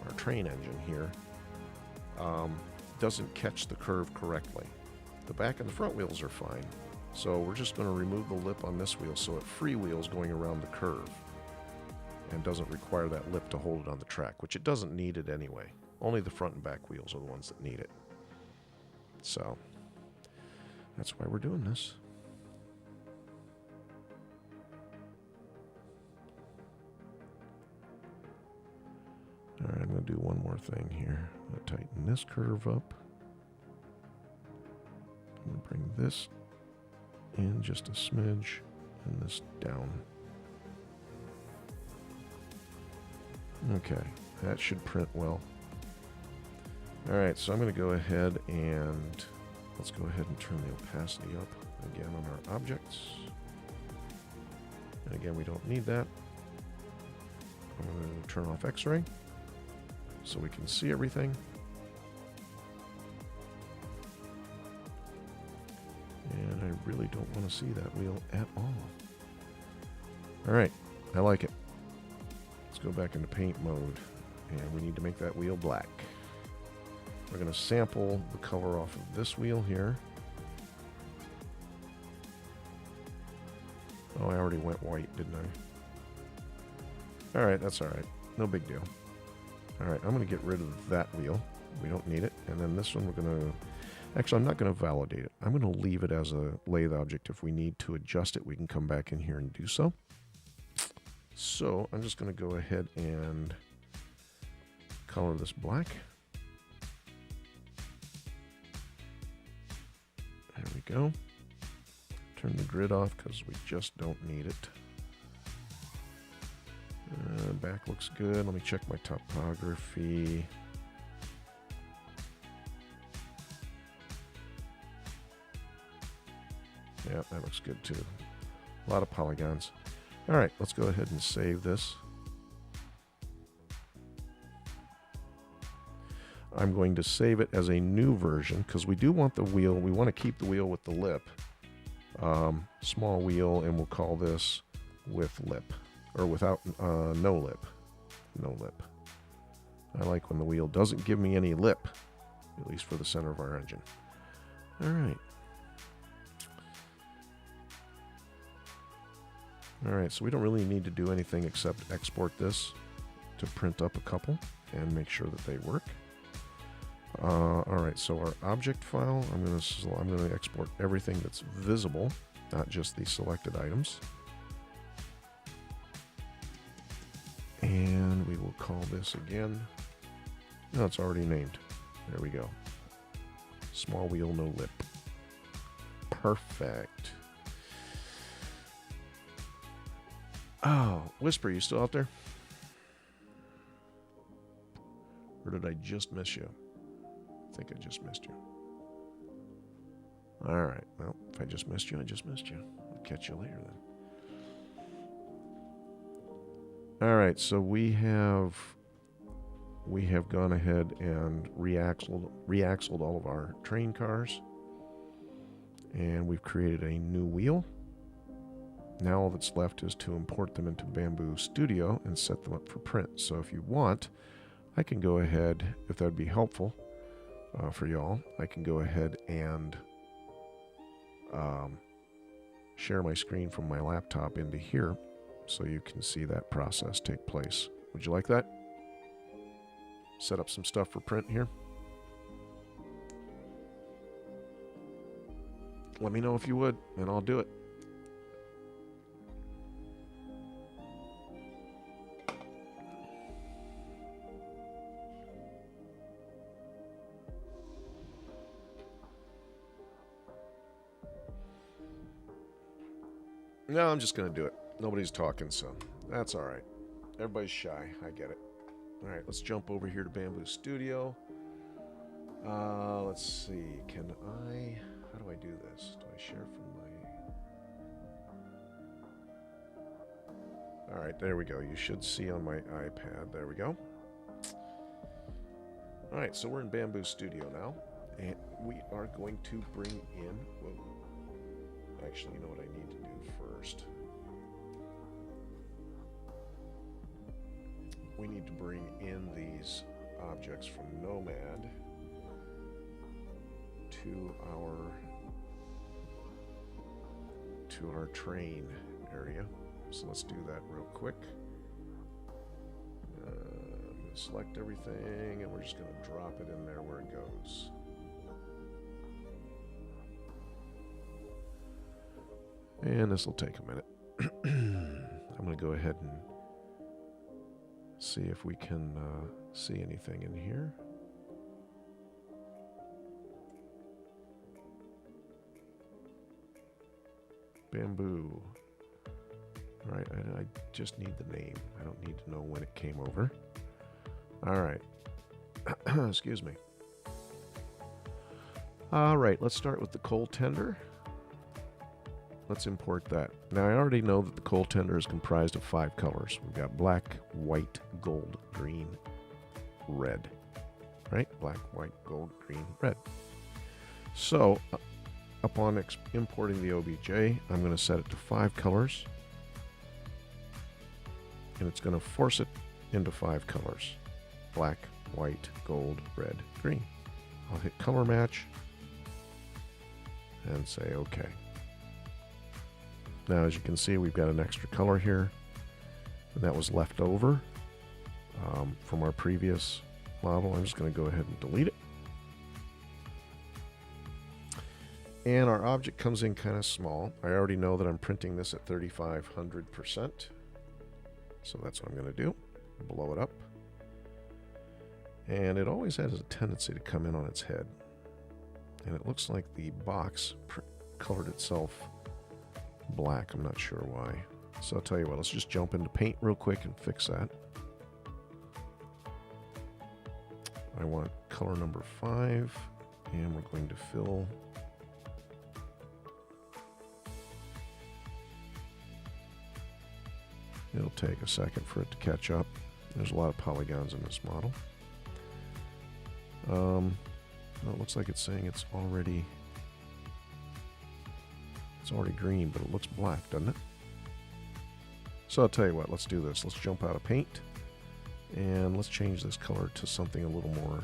[SPEAKER 1] our train engine here, doesn't catch the curve correctly. The back and the front wheels are fine. So we're just going to remove the lip on this wheel so it freewheels going around the curve and doesn't require that lip to hold it on the track, which it doesn't need it anyway. Only the front and back wheels are the ones that need it. So that's why we're doing this. All right, I'm going to do one more thing here. I'm going to tighten this curve up. I'm going to bring this in just a smidge and this down. Okay, that should print well. All right, so I'm going to go ahead and let's go ahead and turn the opacity up again on our objects. And again, we don't need that. I'm going to turn off X-ray so we can see everything. And I really don't want to see that wheel at all. All right, I like it. Let's go back into paint mode, and we need to make that wheel black. We're going to sample the color off of this wheel here. Oh, I already went white, didn't I? All right, that's all right. No big deal. All right, I'm going to get rid of that wheel. We don't need it. And then this one we're going to... Actually, I'm not going to validate it. I'm going to leave it as a lathe object. If we need to adjust it, we can come back in here and do so. So I'm just going to go ahead and color this black. There we go. Turn the grid off because we just don't need it. Back looks good. Let me check my topography. Yeah, that looks good too. A lot of polygons. All right, let's go ahead and save this. I'm going to save it as a new version because we do want the wheel. We want to keep the wheel with the lip. Small wheel, and we'll call this with lip. Or without, no lip. No lip. I like when the wheel doesn't give me any lip, at least for the center of our engine. All right. All right, so we don't really need to do anything except export this to print up a couple and make sure that they work. All right, so our object file, I'm going to export everything that's visible, not just the selected items. And we will call this again. No, it's already named. There we go. Small wheel, no lip. Perfect. Oh, Whisper, you still out there? Or did I just miss you? I think I just missed you. All right. Well, if I just missed you, I just missed you. I'll catch you later then. All right, so we have gone ahead and re-axled all of our train cars. And we've created a new wheel. Now all that's left is to import them into Bamboo Studio and set them up for print. So if you want, I can go ahead, if that would be helpful for y'all, I can go ahead and share my screen from my laptop into here so you can see that process take place. Would you like that? Set up some stuff for print here. Let me know if you would, and I'll do it. No, I'm just going to do it. Nobody's talking, so that's all right. Everybody's shy. I get it. All right, let's jump over here to Bamboo Studio. Let's see. Can I... How do I do this? Do I share from my... All right, there we go. You should see on my iPad. There we go. All right, so we're in Bamboo Studio now. And we are going to bring in... Whoa. Actually, you know what I need to do first? We need to bring in these objects from Nomad to our train area. So let's do that real quick. I'm going to select everything, and we're just going to drop it in there where it goes. And this will take a minute. I'm going to go ahead and see if we can see anything in here. Bamboo. All right, I just need the name. I don't need to know when it came over. All right. Excuse me. All right, let's start with the coal tender. Let's import that. Now, I already know that the coal tender is comprised of 5 colors. We've got black, white, gold, green, red. Right? Black, white, gold, green, red. So, upon importing the OBJ, I'm going to set it to 5 colors. And it's going to force it into 5 colors. Black, white, gold, red, green. I'll hit color match and say OK. Now, as you can see, we've got an extra color here, and that was left over from our previous model. I'm just going to go ahead and delete it. And our object comes in kind of small. I already know that I'm printing this at 3,500%. So that's what I'm going to do. Blow it up. And it always has a tendency to come in on its head. And it looks like the box colored itself black. I'm not sure why. So I'll tell you what, let's just jump into paint real quick and fix that. I want color number 5, and we're going to fill it'll take a second for it to catch up. There's a lot of polygons in this model. No, it looks like it's saying it's already green, but it looks black, doesn't it? So I'll tell you what, let's do this. Let's jump out of paint, and let's change this color to something a little more,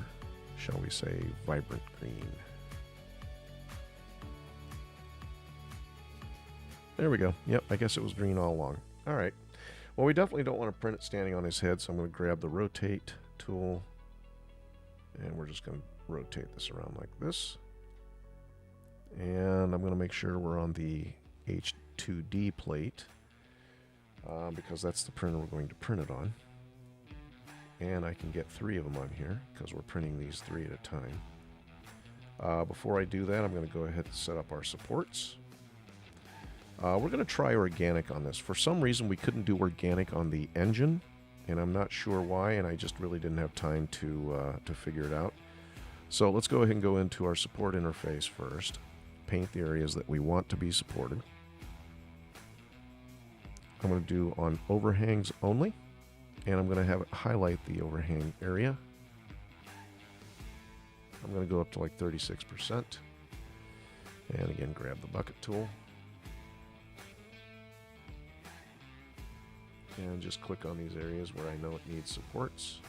[SPEAKER 1] shall we say, vibrant green. There we go. Yep, I guess it was green all along. All right. Well, we definitely don't want to print it standing on his head, so I'm going to grab the rotate tool, and we're just going to rotate this around like this. And I'm going to make sure we're on the H2D plate because that's the printer we're going to print it on. And I can get 3 of them on here because we're printing these 3 at a time. Before I do that, I'm going to go ahead and set up our supports. We're going to try organic on this. For some reason, we couldn't do organic on the engine, and I'm not sure why, and I just really didn't have time to figure it out. So let's go ahead and go into our support interface first. Paint the areas that we want to be supported. I'm going to do on overhangs only, and I'm going to have it highlight the overhang area. I'm going to go up to like 36%. And again, grab the bucket tool. And just click on these areas where I know it needs supports.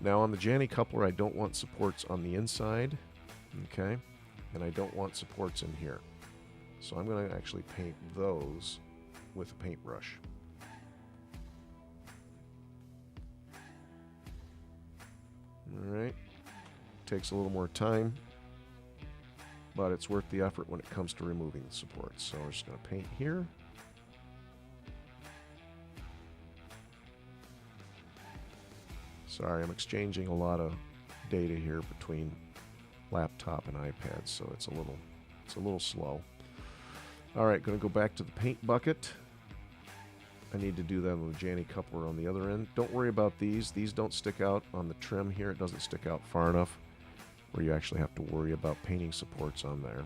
[SPEAKER 1] Now on the Janny coupler, I don't want supports on the inside, okay? And I don't want supports in here. So I'm going to actually paint those with a paintbrush. All right, takes a little more time, but it's worth the effort when it comes to removing the supports. So we're just going to paint here. Sorry, I'm exchanging a lot of data here between laptop and iPad, so it's a little slow. All right, going to go back to the paint bucket. I need to do that with the Janny coupler on the other end. Don't worry about these. These don't stick out on the trim here. It doesn't stick out far enough where you actually have to worry about painting supports on there.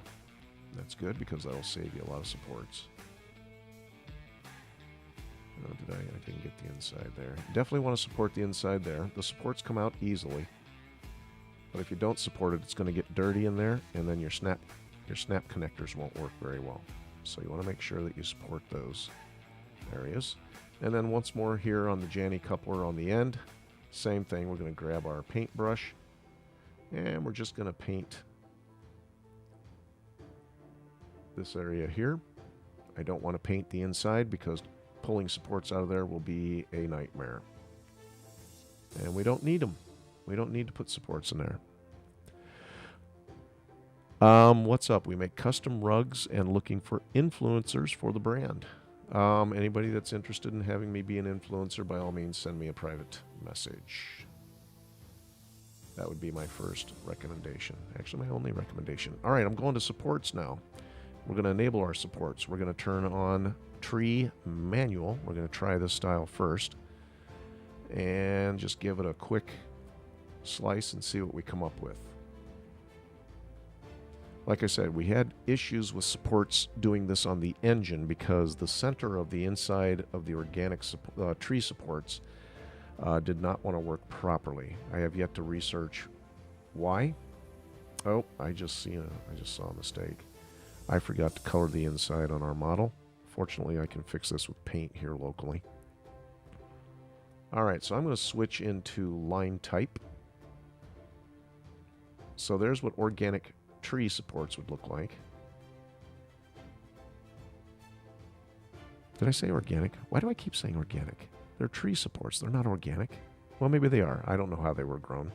[SPEAKER 1] That's good because that'll save you a lot of supports. Oh, I didn't get the inside there. Definitely want to support the inside there. The supports come out easily. But if you don't support it, it's going to get dirty in there, and then your snap connectors won't work very well. So you want to make sure that you support those areas. And then once more here on the Janny coupler on the end, same thing. We're going to grab our paintbrush, and we're just going to paint this area here. I don't want to paint the inside because pulling supports out of there will be a nightmare. And we don't need them. We don't need to put supports in there. What's up? We make custom rugs and looking for influencers for the brand. Anybody that's interested in having me be an influencer, by all means, send me a private message. That would be my first recommendation. Actually, my only recommendation. All right, I'm going to supports now. We're going to enable our supports. We're going to turn on tree manual. We're going to try this style first and just give it a quick slice and see what we come up with. Like I said, we had issues with supports doing this on the engine because the center of the inside of the organic tree supports did not want to work properly. I have yet to research why. Oh, I just saw a mistake. I forgot to color the inside on our model. Fortunately, I can fix this with paint here locally. All right, so I'm going to switch into line type. So there's what organic tree supports would look like. Did I say organic? Why do I keep saying organic? They're tree supports. They're not organic. Well, maybe they are. I don't know how they were grown.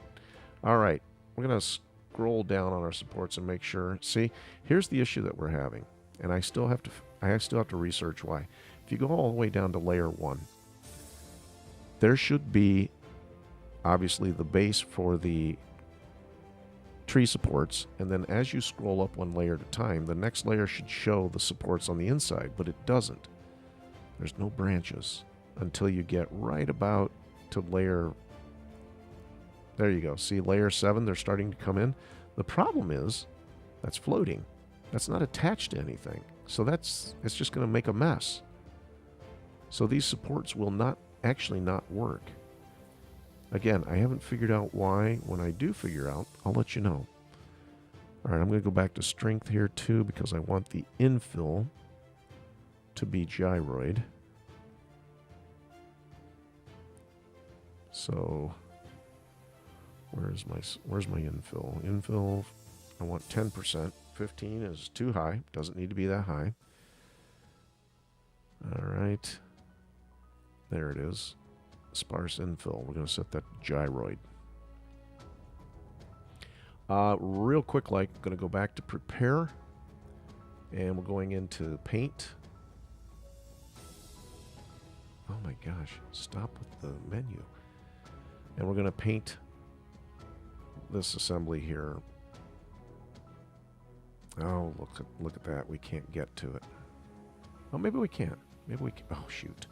[SPEAKER 1] All right, we're going to scroll down on our supports and make sure. See, here's the issue that we're having, and I still have to research why. If you go all the way down to layer 1, there should be obviously the base for the tree supports, and then as you scroll up one layer at a time, the next layer should show the supports on the inside, but it doesn't. There's no branches until you get right about to layer. There you go. See, layer 7, they're starting to come in. The problem is that's floating. That's not attached to anything. So it's just going to make a mess. So these supports will not work. Again, I haven't figured out why. When I do figure out, I'll let you know. All right, I'm going to go back to strength here too because I want the infill to be gyroid. So where's my infill? Infill, I want 10%. 15 is too high. Doesn't need to be that high. All right. There it is. Sparse infill. We're going to set that gyroid. Real quick, going to go back to prepare. And we're going into paint. Oh my gosh. Stop with the menu. And we're going to paint this assembly here. Oh, look at that. We can't get to it. Oh, maybe we can't. Maybe we can. Oh, shoot.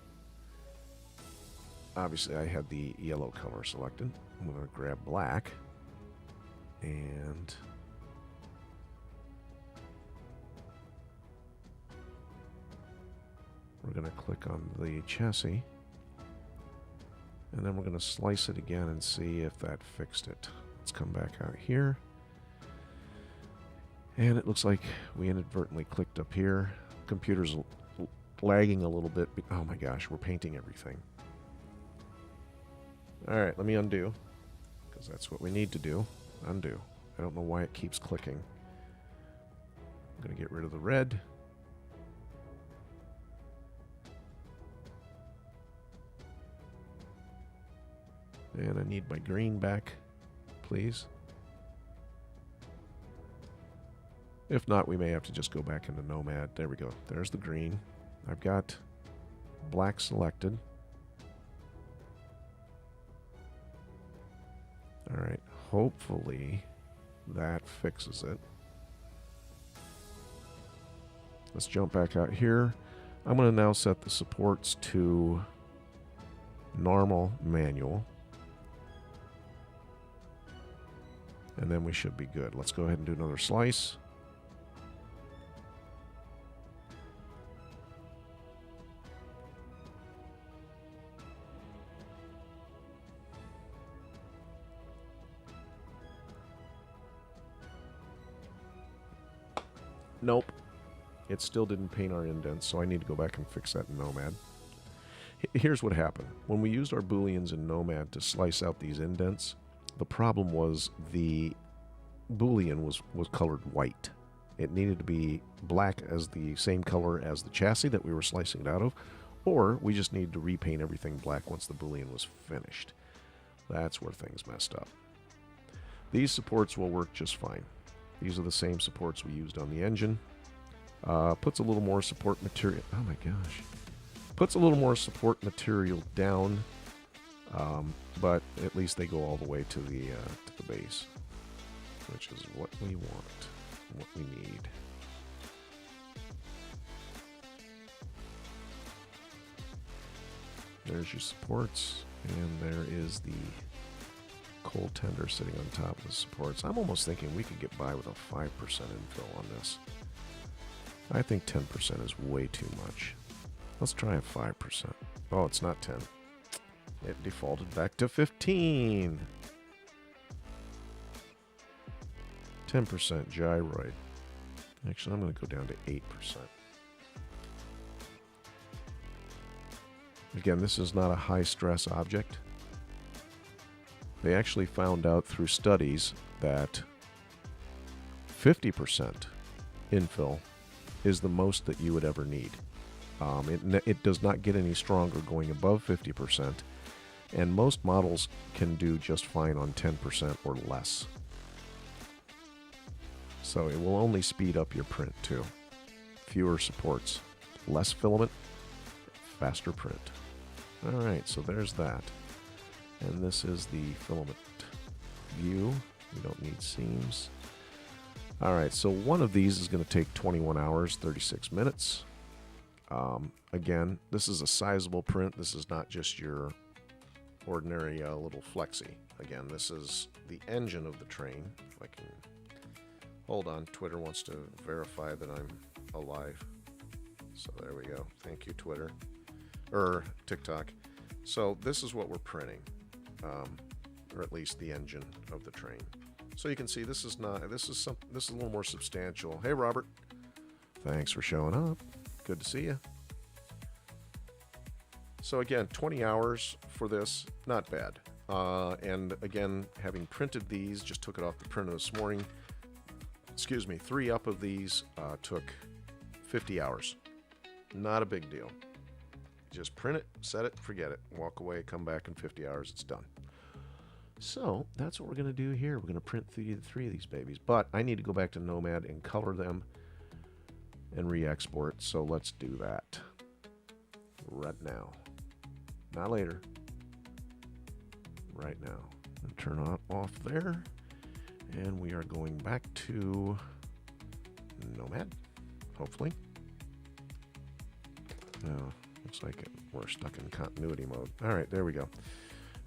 [SPEAKER 1] Obviously, I had the yellow color selected. I'm going to grab black. And we're going to click on the chassis. And then we're going to slice it again and see if that fixed it. Let's come back out here. And it looks like we inadvertently clicked up here. Computer's lagging a little bit. Oh my gosh, we're painting everything. Alright, let me undo, because that's what we need to do. Undo. I don't know why it keeps clicking. I'm going to get rid of the red. And I need my green back, please. If not, we may have to just go back into Nomad. There we go. There's the green. I've got black selected. Alright, hopefully that fixes it. Let's jump back out here. I'm going to now set the supports to normal manual. And then we should be good. Let's go ahead and do another slice. Nope. It still didn't paint our indents, so I need to go back and fix that in Nomad. Here's what happened. When we used our booleans in Nomad to slice out these indents, the problem was the boolean was colored white. It needed to be black as the same color as the chassis that we were slicing it out of, or we just needed to repaint everything black once the boolean was finished. That's where things messed up. These supports will work just fine. These are the same supports we used on the engine. Puts a little more support material. Oh my gosh. Puts a little more support material down, but at least they go all the way to the base, which is what we want, what we need. There's your supports, and there is the coal tender sitting on top of the supports. I'm almost thinking we could get by with a 5% infill on this. I think 10% is way too much. Let's try a 5%. Oh, it's not 10. It defaulted back to 15. 10% gyroid. Actually, I'm going to go down to 8%. Again, this is not a high-stress object. They actually found out through studies that 50% infill is the most that you would ever need. It does not get any stronger going above 50%, and most models can do just fine on 10% or less. So it will only speed up your print too. Fewer supports, less filament, faster print. Alright, so there's that. And this is the filament view. We don't need seams. Alright, so one of these is going to take 21 hours, 36 minutes. Again, this is a sizable print. This is not just your ordinary little flexi. Again, this is the engine of the train. If I can hold on, Twitter wants to verify that I'm alive. So there we go. Thank you, Twitter. Or TikTok. So this is what we're printing, or at least the engine of the train. So you can see this is a little more substantial. Hey, Robert. Thanks for showing up. Good to see you. So again, 20 hours for this, not bad. And again, having printed these, just took it off the printer this morning. Excuse me, 3 up of these took 50 hours. Not a big deal. Just print it, set it, forget it. Walk away, come back in 50 hours, it's done. So that's what we're going to do here. We're going to print 3 of these babies. But I need to go back to Nomad and color them and re-export. So let's do that right now. Not later. Right now. And turn off there. And we are going back to Nomad, hopefully. Oh, looks like we're stuck in continuity mode. All right, there we go.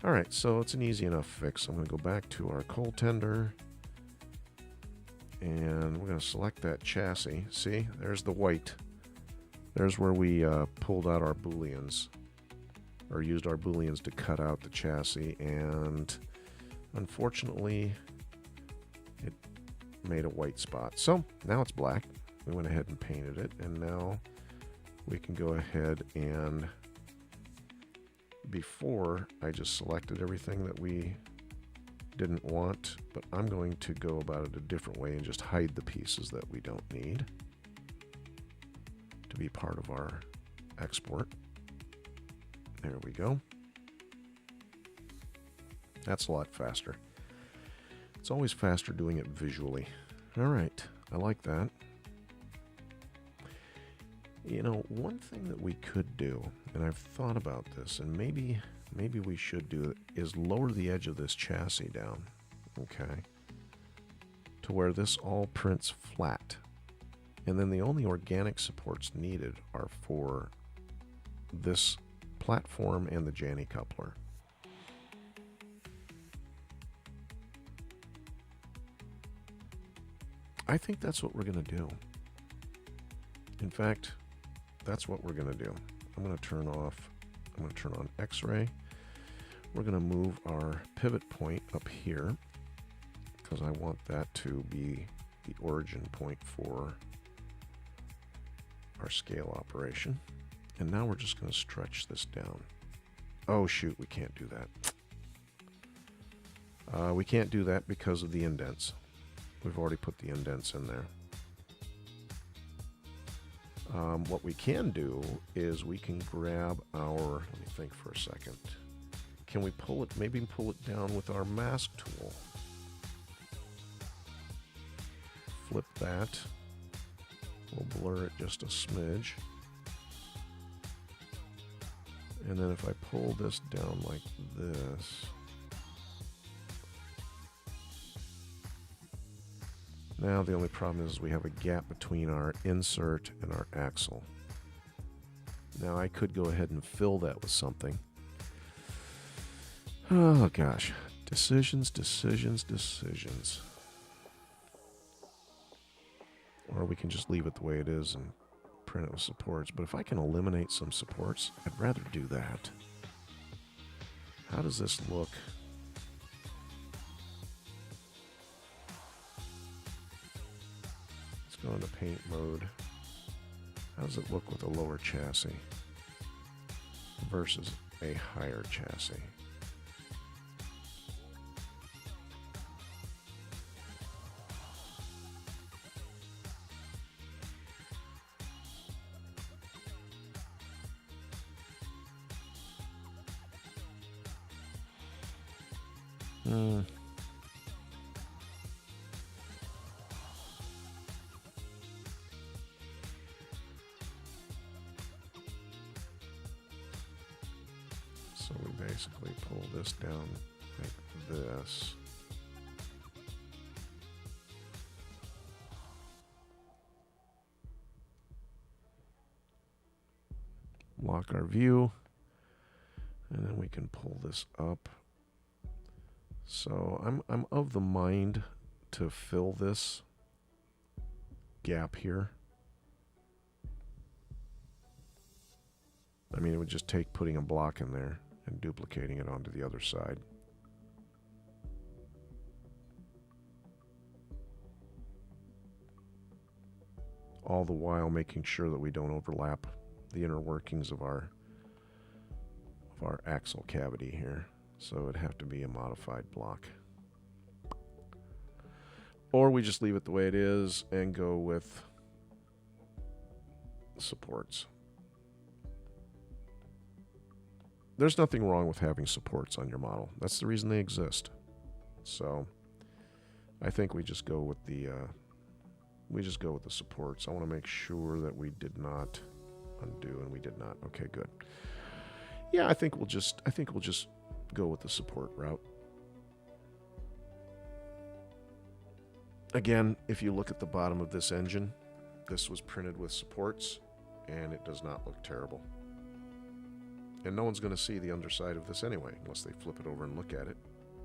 [SPEAKER 1] All right, so it's an easy enough fix. I'm going to go back to our coal tender. And we're going to select that chassis. See, there's the white. There's where we pulled out our booleans, or used our booleans to cut out the chassis. And Unfortunately, it made a white spot. So now it's black. We went ahead and painted it, and now we can go ahead and, before I just selected everything that we didn't want, but I'm going to go about it a different way and just hide the pieces that we don't need to be part of our export. There we go. That's a lot faster. It's always faster doing it visually. All right, I like that. You know, one thing that we could do, and I've thought about this, and maybe we should do it, is lower the edge of this chassis down, okay, to where this all prints flat. And then the only organic supports needed are for this platform and the Janny coupler. I think that's what we're going to do. In fact, that's what we're going to do. I'm going to turn on X-ray. We're going to move our pivot point up here because I want that to be the origin point for our scale operation. And now we're just going to stretch this down. Oh shoot, we can't do that. We can't do that because of the indents. We've already put the indents in there. What we can do is we can grab our, let me think for a second. Can we pull it, maybe pull it down with our mask tool? Flip that. We'll blur it just a smidge. And then if I pull this down like this, now the only problem is we have a gap between our insert and our axle. Now I could go ahead and fill that with something. Oh gosh, decisions, decisions, decisions. Or we can just leave it the way it is and print it with supports. But if I can eliminate some supports, I'd rather do that. How does this look? Go into paint mode. How does it look with a lower chassis versus a higher chassis? So we basically pull this down like this. Lock our view, and then we can pull this up. So I'm of the mind to fill this gap here. I mean, it would just take putting a block in there and duplicating it onto the other side. All the while making sure that we don't overlap the inner workings of our axle cavity here. So it'd have to be a modified block. Or we just leave it the way it is and go with supports. There's nothing wrong with having supports on your model. That's the reason they exist. So I think we just go with the supports. I want to make sure that we did not undo, and we did not. Okay, good. Yeah, I think we'll just go with the support route. Again, if you look at the bottom of this engine, this was printed with supports, and it does not look terrible. And no one's going to see the underside of this anyway, unless they flip it over and look at it.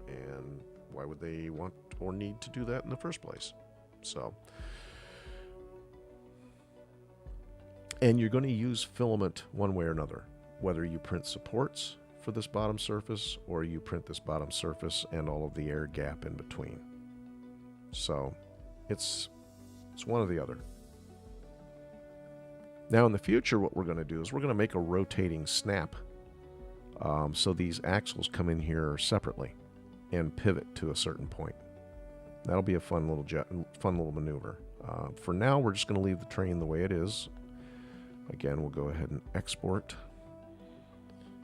[SPEAKER 1] And why would they want or need to do that in the first place? So, and you're going to use filament one way or another, whether you print supports for this bottom surface, or you print this bottom surface and all of the air gap in between. So it's one or the other. Now in the future, what we're going to do is we're going to make a rotating snap, so these axles come in here separately and pivot to a certain point. That'll be a fun little maneuver. For now, we're just going to leave the train the way it is. Again, we'll go ahead and export.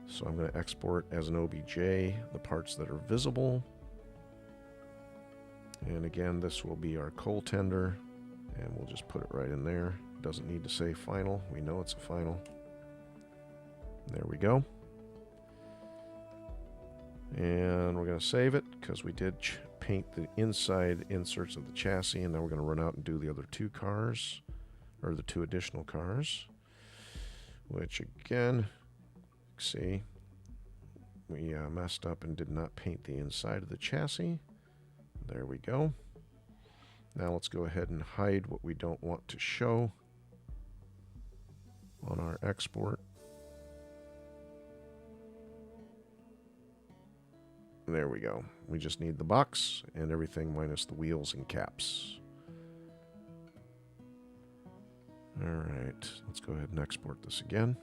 [SPEAKER 1] So I'm going to export as an OBJ the parts that are visible. And again, this will be our coal tender, and we'll just put it right in there. Doesn't need to say final. We know it's a final. There we go. And we're going to save it because we did paint the inside inserts of the chassis, and now we're going to run out and do the other two cars, or the two additional cars, which again, see, we messed up and did not paint the inside of the chassis. There we go. Now let's go ahead and hide what we don't want to show on our export. There we go. We just need the box and everything minus the wheels and caps. Alright, let's go ahead and export this again.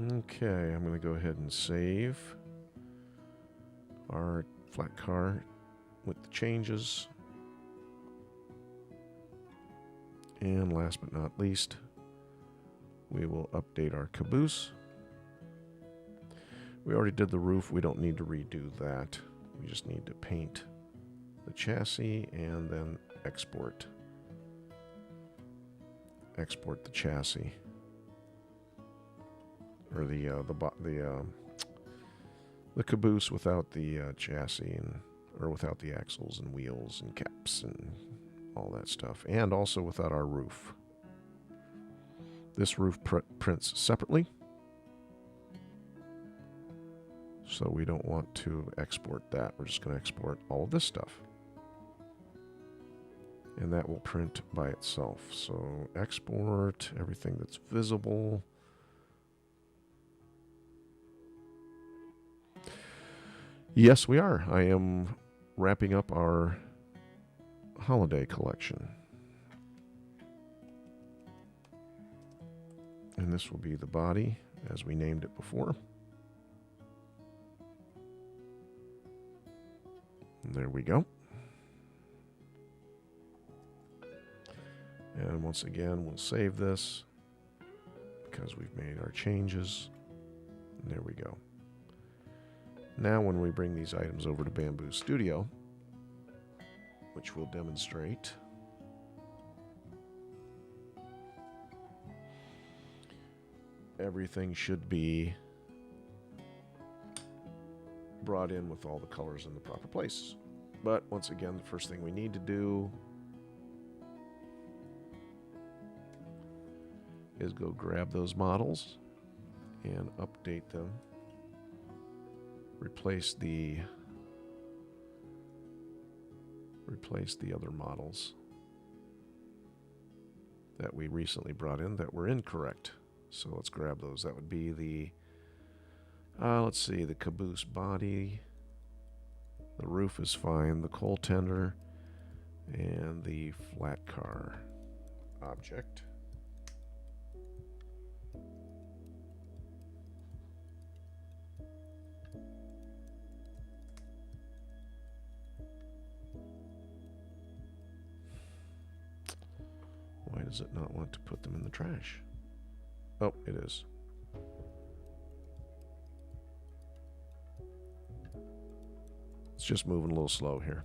[SPEAKER 1] Okay, I'm going to go ahead and save our flat car with the changes. And last but not least, we will update our caboose. We already did the roof. We don't need to redo that. We just need to paint the chassis and then export the chassis, or the caboose without the chassis, and or without the axles and wheels and caps and all that stuff, and also without our roof. This roof prints separately, so we don't want to export that. We're just going to export all of this stuff, and that will print by itself. So export everything that's visible. Yes, we are. I am wrapping up our holiday collection. And this will be the body, as we named it before. And there we go. And once again, we'll save this because we've made our changes. And there we go. Now when we bring these items over to Bamboo Studio, which we'll demonstrate, everything should be brought in with all the colors in the proper place. But once again, the first thing we need to do is go grab those models and update them. Replace the other models that we recently brought in that were incorrect. So let's grab those. That would be the let's see, the caboose body, the roof is fine, the coal tender, and the flat car object. Why does it not want to put them in the trash? Oh, it is. It's just moving a little slow here.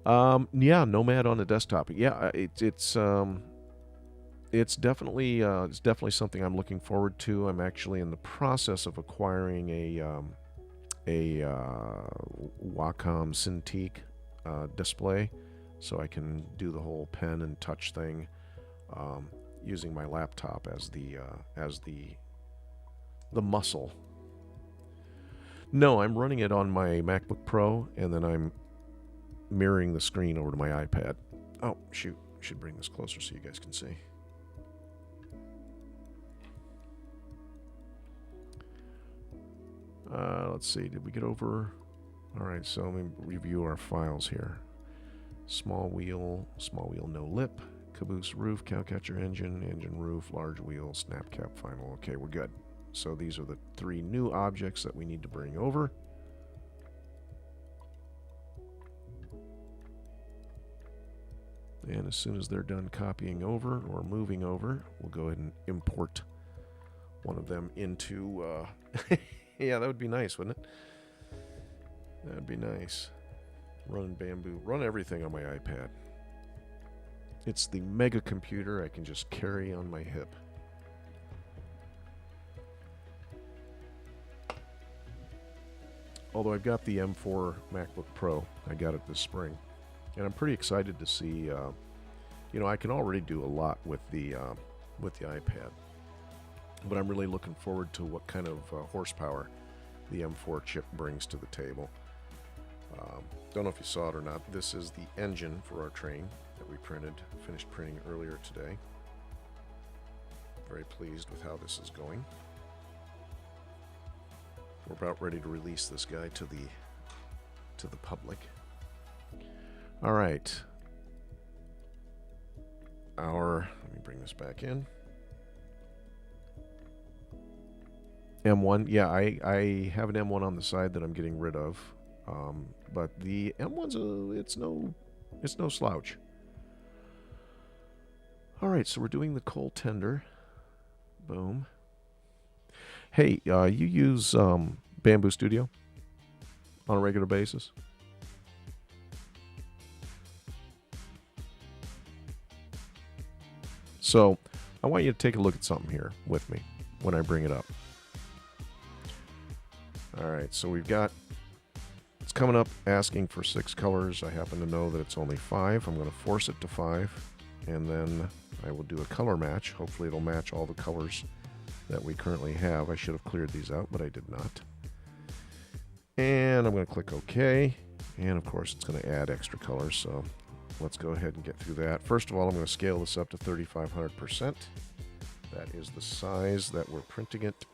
[SPEAKER 1] Yeah, Nomad on the desktop. Yeah, it's definitely something I'm looking forward to. I'm actually in the process of acquiring a Wacom Cintiq display, so I can do the whole pen and touch thing using my laptop as the muscle No, I'm running it on my MacBook Pro, and then I'm mirroring the screen over to my iPad. Oh, shoot. I should bring this closer so you guys can see. Let's see. Did we get over? All right, so let me review our files here. Small wheel, no lip, caboose roof, cowcatcher engine roof, large wheel, snap cap final. Okay, we're good. So these are the 3 new objects that we need to bring over. And as soon as they're done copying over or moving over, we'll go ahead and import one of them into... yeah, that would be nice, wouldn't it? That would be nice. Run Bamboo. Run everything on my iPad. It's the mega computer I can just carry on my hip. Although I've got the M4 MacBook Pro. I got it this spring. And I'm pretty excited to see, you know, I can already do a lot with the iPad. But I'm really looking forward to what kind of horsepower the M4 chip brings to the table. Don't know if you saw it or not. This is the engine for our train that we finished printing earlier today. Very pleased with how this is going. We're about ready to release this guy to the public. All right. Let me bring this back in. M1, yeah, I have an M1 on the side that I'm getting rid of, but the M1's it's no slouch. All right, so we're doing the coal tender. Boom. Hey, you use Bamboo Studio on a regular basis? So I want you to take a look at something here with me when I bring it up. All right, so it's coming up asking for 6 colors. I happen to know that it's only 5. I'm going to force it to 5, and then I will do a color match. Hopefully it'll match all the colors that we currently have. I should have cleared these out, but I did not. And I'm going to click OK, and of course it's going to add extra colors, so let's go ahead and get through that. First of all, I'm going to scale this up to 3500%. That is the size that we're printing it.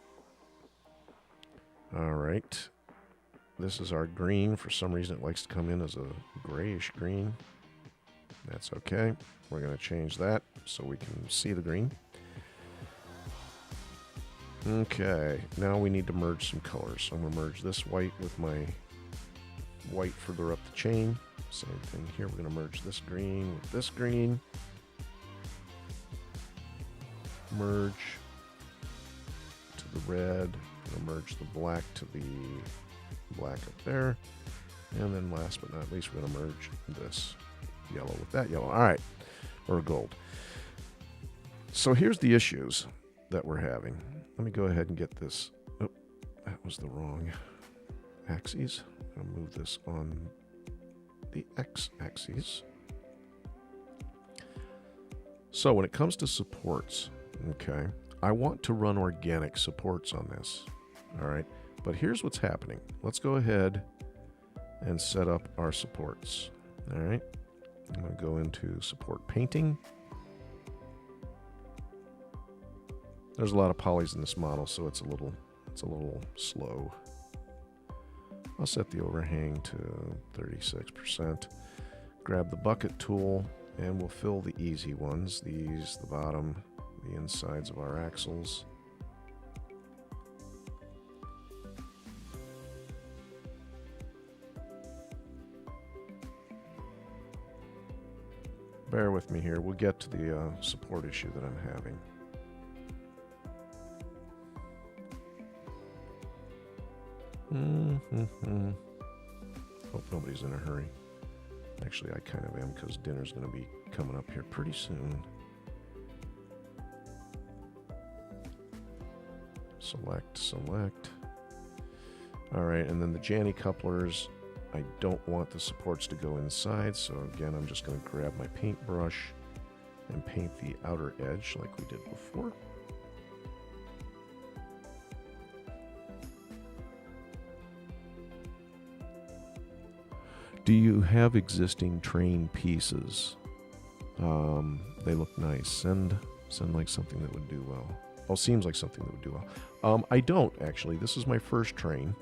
[SPEAKER 1] All right. This is our green. For some reason, it likes to come in as a grayish green. That's okay. We're going to change that so we can see the green. Okay. Now we need to merge some colors. So I'm going to merge this white with my white further up the chain. Same thing here. We're going to merge this green with this green. Merge to the red. Merge the black to the black up there. And then last but not least, we're going to merge this yellow with that yellow. All right. Or gold. So here's the issues that we're having. Let me go ahead and get this. Oh, that was the wrong axis. I'll move this on the x-axis. So when it comes to supports, okay, I want to run organic supports on this. All right, but here's what's happening. Let's go ahead and set up our supports. All right, I'm going to go into support painting. There's a lot of polys in this model, so it's a little slow. I'll set the overhang to 36%. Grab the bucket tool, and we'll fill the easy ones. These, the bottom, the insides of our axles. Bear with me here. We'll get to the support issue that I'm having. Hope nobody's in a hurry. Actually, I kind of am, because dinner's going to be coming up here pretty soon. Select. All right, and then the Janny couplers. I don't want the supports to go inside, so again, I'm just going to grab my paintbrush and paint the outer edge like we did before. Do you have existing train pieces? They look nice. Send like something that would do well. Oh, seems like something that would do well. I don't, actually. This is my first train.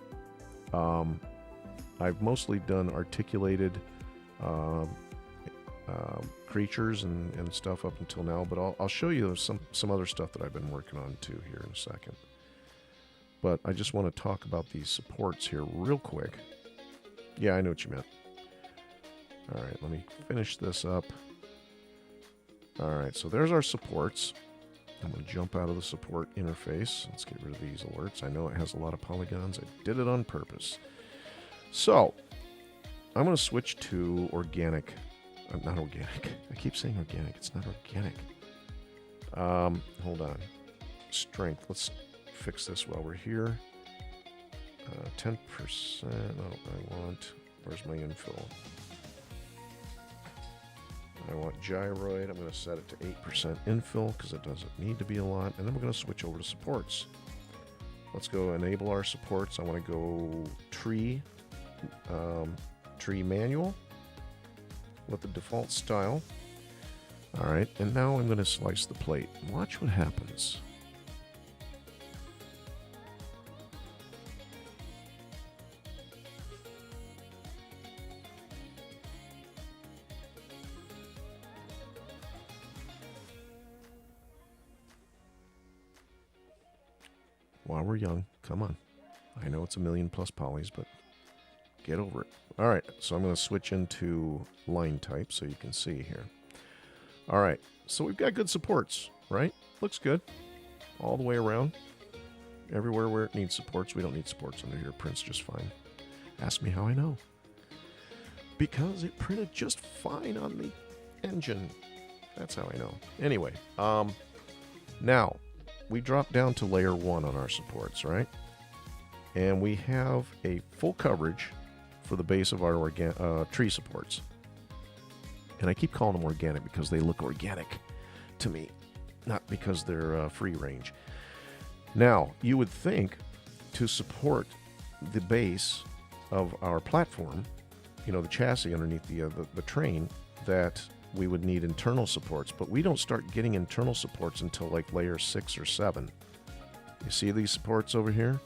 [SPEAKER 1] I've mostly done articulated creatures and stuff up until now, but I'll show you some other stuff that I've been working on too here in a second. But I just want to talk about these supports here real quick. Yeah, I know what you meant. All right, let me finish this up. All right, so there's our supports. I'm going to jump out of the support interface. Let's get rid of these alerts. I know it has a lot of polygons. I did it on purpose. So, I'm going to switch to organic. Not organic. I keep saying organic. It's not organic. Hold on. Strength. Let's fix this while we're here. 10%. I want... Where's my infill? I want gyroid. I'm going to set it to 8% infill because it doesn't need to be a lot. And then we're going to switch over to supports. Let's go enable our supports. I want to go tree manual with the default style. All right, and now I'm going to slice the plate. Watch what happens. While we're young, come on. I know it's 1,000,000+ polys, but get over it. All right, so I'm going to switch into line type so you can see here. All right, so we've got good supports, right? Looks good all the way around. Everywhere where it needs supports. We don't need supports under here. Prints just fine. Ask me how I know. Because it printed just fine on the engine. That's how I know. Anyway, now we drop down to layer 1 on our supports, right? And we have a full coverage for the base of our tree supports. And I keep calling them organic because they look organic to me, not because they're free range. Now, you would think to support the base of our platform, you know, the chassis underneath the train, that we would need internal supports, but we don't start getting internal supports until like layer 6 or 7. You see these supports over here?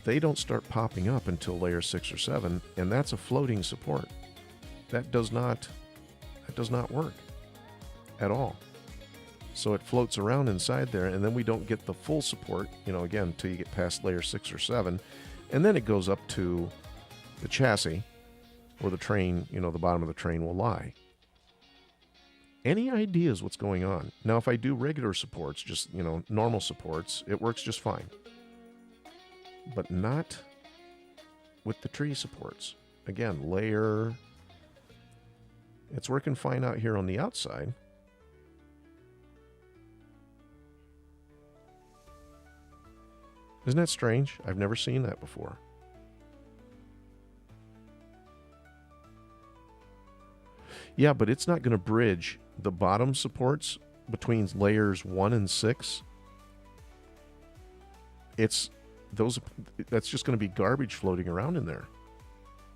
[SPEAKER 1] They don't start popping up until layer 6 or 7, and that's a floating support. That does not work at all. So it floats around inside there, and then we don't get the full support, you know, again, until you get past layer 6 or 7, and then it goes up to the chassis, where the train, you know, the bottom of the train will lie. Any ideas what's going on? Now, if I do regular supports, just, you know, normal supports, it works just fine. But not with the tree supports. Again, layer... It's working fine out here on the outside. Isn't that strange? I've never seen that before. Yeah, but it's not going to bridge the bottom supports between layers 1 and 6. That's just going to be garbage floating around in there.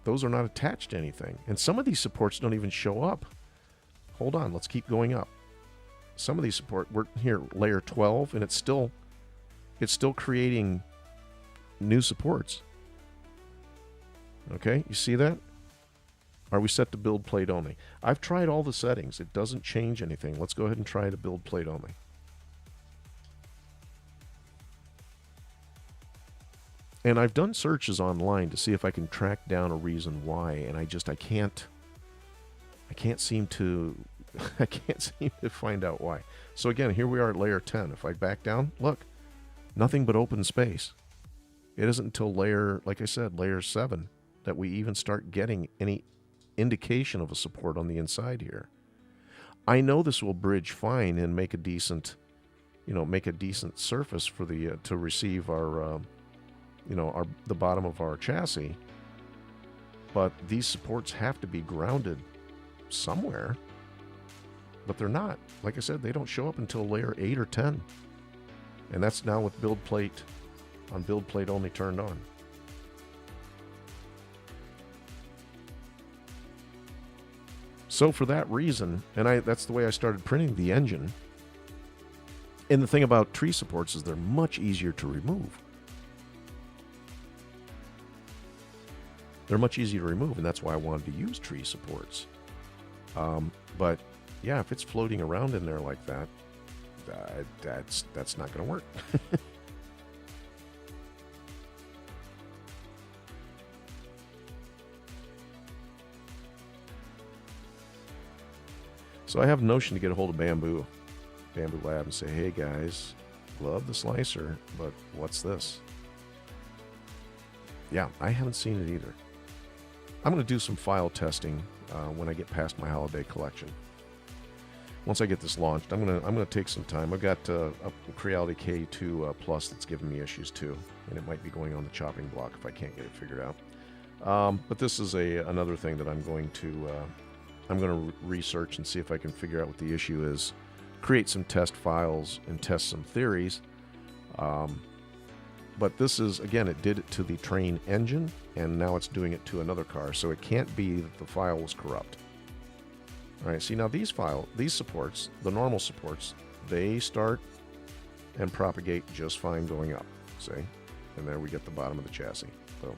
[SPEAKER 1] Those are not attached to anything. And some of these supports don't even show up. Hold on, let's keep going up. Some of these we're here, layer 12, and it's still creating new supports. Okay, you see that? Are we set to build plate only? I've tried all the settings. It doesn't change anything. Let's go ahead and try to build plate only. And I've done searches online to see if I can track down a reason why, and I can't seem to find out why. So again, here we are at layer 10. If I back down, look, nothing but open space. It isn't until layer, like I said, layer 7 that we even start getting any indication of a support on the inside here. I know this will bridge fine and make a decent, surface for the to receive our, the bottom of our chassis. But these supports have to be grounded somewhere. But they're not. Like I said, they don't show up until layer 8 or 10. And that's now with build plate only turned on. So for that reason, and that's the way I started printing the engine. And the thing about tree supports is they're much easier to remove. They're much easier to remove, and that's why I wanted to use tree supports. But yeah, if it's floating around in there like that, that's not going to work. So I have a notion to get a hold of Bamboo Lab and say, hey guys, love the slicer, but what's this? Yeah, I haven't seen it either. I'm going to do some file testing when I get past my holiday collection. Once I get this launched, I'm gonna take some time. I've got a Creality K2 Plus that's giving me issues too, and it might be going on the chopping block if I can't get it figured out. But this is another thing that I'm going to research and see if I can figure out what the issue is. Create some test files and test some theories. But this is, again, it did it to the train engine, and now it's doing it to another car, so it can't be that the file was corrupt. All right, see now these supports, the normal supports, they start and propagate just fine going up, see? And there we get the bottom of the chassis. Boom.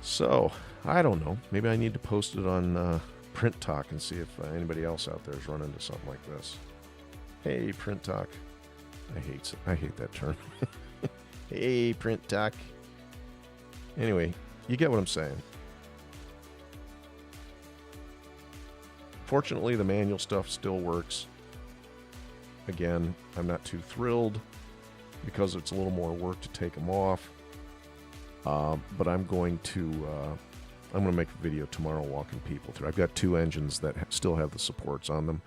[SPEAKER 1] So, I don't know. Maybe I need to post it on Print Talk and see if anybody else out there has run into something like this. Hey, Print Talk. I hate that term. Hey, Print Talk. Anyway, you get what I'm saying. Fortunately, the manual stuff still works. Again, I'm not too thrilled because it's a little more work to take them off. But I'm going to make a video tomorrow walking people through. I've got two engines that still have the supports on them.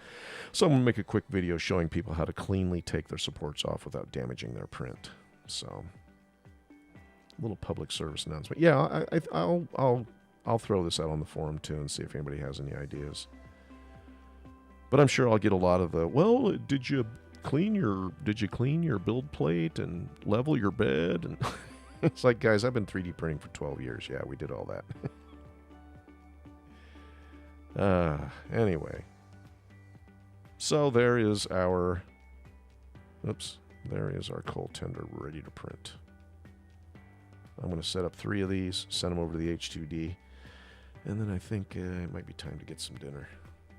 [SPEAKER 1] So I'm going to make a quick video showing people how to cleanly take their supports off without damaging their print. So, a little public service announcement. Yeah, I'll throw this out on the forum too and see if anybody has any ideas. But I'm sure I'll get a lot of the, well, did you clean your build plate and level your bed? And it's like, guys, I've been 3D printing for 12 years. Yeah, we did all that. Anyway. So there is our coal tender ready to print. I'm going to set up 3 of these, send them over to the H2D, and then I think it might be time to get some dinner.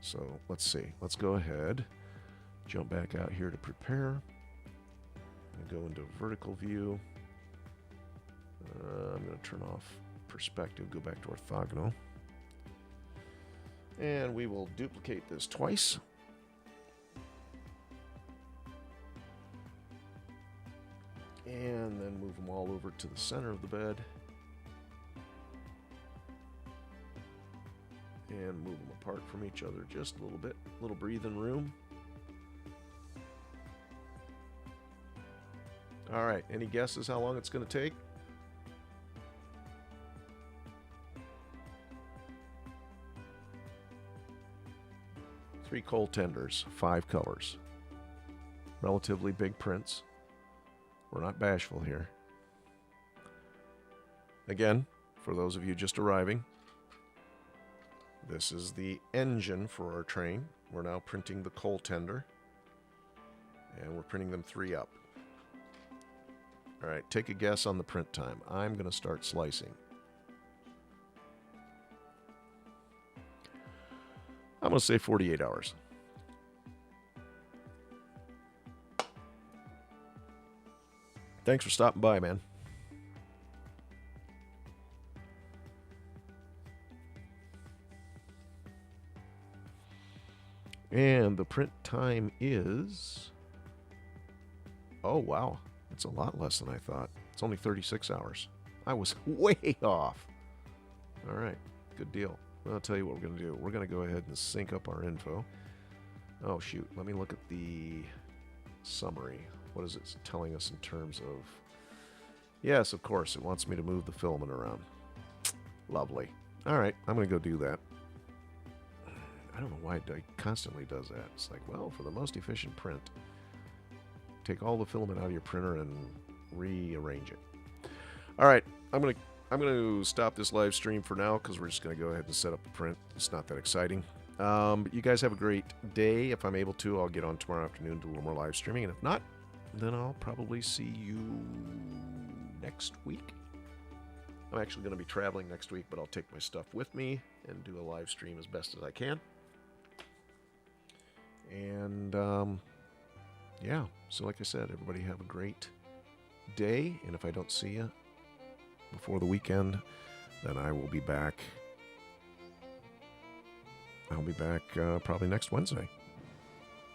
[SPEAKER 1] So let's see. Let's go ahead, jump back out here to prepare, and go into vertical view. I'm going to turn off perspective, go back to orthogonal. And we will duplicate this twice. And then move them all over to the center of the bed. And move them apart from each other just a little bit. A little breathing room. All right, any guesses how long it's going to take? Three coal tenders, 5 colors. Relatively big prints. We're not bashful here. Again, for those of you just arriving, this is the engine for our train. We're now printing the coal tender, and we're printing them 3 up. All right, take a guess on the print time. I'm going to start slicing. I'm going to say 48 hours. Thanks for stopping by, man. And the print time is... Oh, wow. That's a lot less than I thought. It's only 36 hours. I was way off. All right. Good deal. I'll tell you what we're going to do. We're going to go ahead and sync up our info. Oh, shoot. Let me look at the summary. What is it telling us in terms of... Yes, of course. It wants me to move the filament around. Lovely. All right. I'm going to go do that. I don't know why it constantly does that. It's like, well, for the most efficient print, take all the filament out of your printer and rearrange it. All right. I'm gonna stop this live stream for now because we're just gonna go ahead and set up the print. It's not that exciting. But you guys have a great day. If I'm able to, I'll get on tomorrow afternoon, do a little more live streaming, and if not, then I'll probably see you next week. I'm actually going to be traveling next week, but I'll take my stuff with me and do a live stream as best as I can. And, yeah, so like I said, everybody have a great day, and if I don't see you before the weekend, then I will be back. I'll be back probably next Wednesday.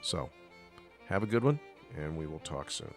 [SPEAKER 1] So, have a good one, and we will talk soon.